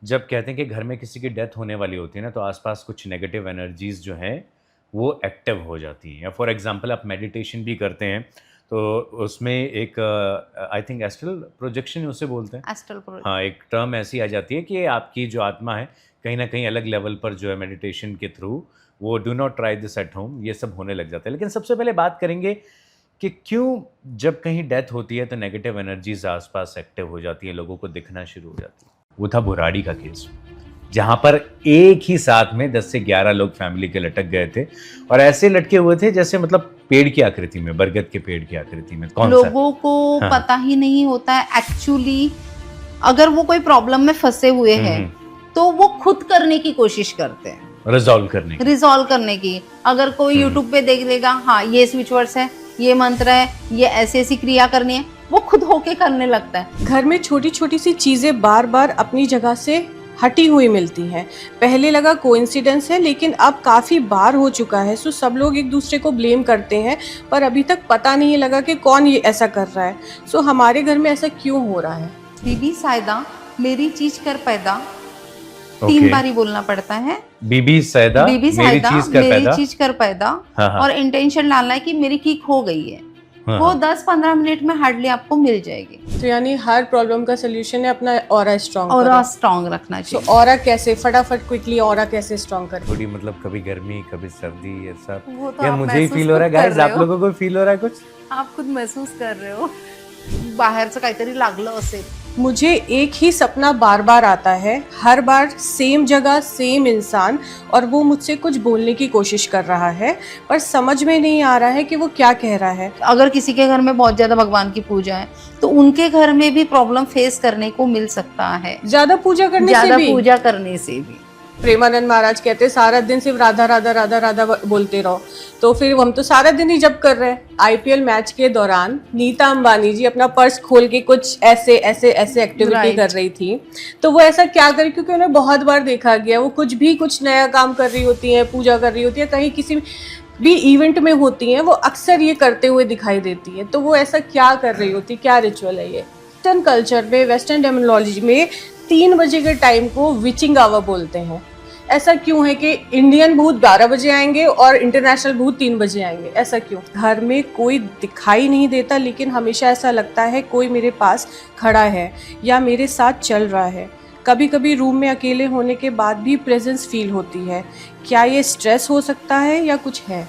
जब कहते हैं कि घर में किसी की डेथ होने वाली होती है ना, तो आसपास कुछ नेगेटिव एनर्जीज़ जो हैं वो एक्टिव हो जाती हैं। या फॉर एग्जांपल आप मेडिटेशन भी करते हैं तो उसमें एक आई थिंक एस्ट्रल प्रोजेक्शन उसे बोलते हैं। Astral projection. हाँ, एक टर्म ऐसी आ जाती है कि आपकी जो आत्मा है कहीं ना कहीं अलग लेवल पर जो है मेडिटेशन के थ्रू वो do not try this at home, ये सब होने लग जाता है। लेकिन सबसे पहले बात करेंगे कि क्यों जब कहीं डेथ होती है तो नेगेटिव एनर्जीज आसपास एक्टिव हो जाती है, लोगों को दिखना शुरू हो जाती है। वो था बुराड़ी का केस, जहाँ पर एक ही साथ में 10 से 11 लोग फैमिली के लटक गए थे और ऐसे लटके हुए थे जैसे मतलब पेड़ की आकृति में, बरगद के पेड़ की आकृति में। कौन सा? लोगों को पता ही नहीं होता है एक्चुअली, अगर वो कोई प्रॉब्लम में फंसे हुए हैं तो वो खुद करने की कोशिश करते हैं, रिजॉल्व करने की। अगर कोई यूट्यूब पे देख लेगा, हाँ ये स्विच वर्ड्स है, ये मंत्र है, ये ऐसी ऐसी क्रिया करनी है, वो खुद होके करने लगता है। घर में छोटी छोटी सी चीजें बार बार अपनी जगह से हटी हुई मिलती हैं। पहले लगा कोइंसिडेंस है, लेकिन अब काफ़ी बार हो चुका है। सो सब लोग एक दूसरे को ब्लेम करते हैं, पर अभी तक पता नहीं लगा कि कौन ये ऐसा कर रहा है। सो हमारे घर में ऐसा क्यों हो रहा है? बीबी सायदा मेरी चीज कर पैदा, 3 बारी बोलना पड़ता है। बीबी सायदा मेरी चीज कर पैदा। हाँ, हाँ। और इंटेंशन डालना है कि मेरी की खो गई है। हाँ, वो 10-15 मिनट में हार्डली आपको मिल जाएगी। तो यानी हर प्रॉब्लम का सोल्यूशन है अपना ऑरा स्ट्रॉन्ग ऑरा स्ट्रॉन्ग रखना चाहिए। चाहिए। ऑरा कैसे फटाफट क्विकली ऑरा कैसे स्ट्रॉन्ग करें? थोड़ी मतलब कभी गर्मी कभी सर्दी, ऐसा वो तो या आप मुझे ही महसूस फील हो रहा है खुद कर गाइस, रहे आप हो। लोगों को फील हो रहा है कुछ? आप खुद महसूस कर रहे हो। बाहेरचं काहीतरी लागलं असेल. मुझे एक ही सपना बार बार आता है, हर बार सेम जगह सेम इंसान, और वो मुझसे कुछ बोलने की कोशिश कर रहा है पर समझ में नहीं आ रहा है कि वो क्या कह रहा है. अगर किसी के घर में बहुत ज्यादा भगवान की पूजा है तो उनके घर में भी प्रॉब्लम फेस करने को मिल सकता है, ज्यादा पूजा करने से ज्यादा भी. पूजा करने से भी. प्रेमानंद महाराज कहते हैं सारा दिन सिर्फ राधा राधा राधा राधा बोलते रहो, तो फिर हम तो सारा दिन ही जप कर रहे हैं. आईपीएल मैच के दौरान नीता अंबानी जी अपना पर्स खोल के कुछ ऐसे ऐसे ऐसे एक्टिविटी Right. कर रही थी. तो वो ऐसा क्या करें, क्योंकि उन्हें बहुत बार देखा गया वो कुछ नया काम कर रही होती है, पूजा कर रही होती है, कहीं किसी भी इवेंट में होती हैं, वो अक्सर ये करते हुए दिखाई देती है. तो वो ऐसा क्या कर रही होती, क्या रिचुअल है ये. वेस्टर्न कल्चर में, वेस्टर्न डेमोलॉजी में 3 बजे के टाइम को विचिंग आवर बोलते हैं. ऐसा क्यों है कि इंडियन भूत 12 बजे आएंगे और इंटरनेशनल भूत 3 बजे आएंगे, ऐसा क्यों? घर में कोई दिखाई नहीं देता लेकिन हमेशा ऐसा लगता है कोई मेरे पास खड़ा है या मेरे साथ चल रहा है. कभी कभी रूम में अकेले होने के बाद भी प्रेजेंस फील होती है. क्या ये स्ट्रेस हो सकता है या कुछ है?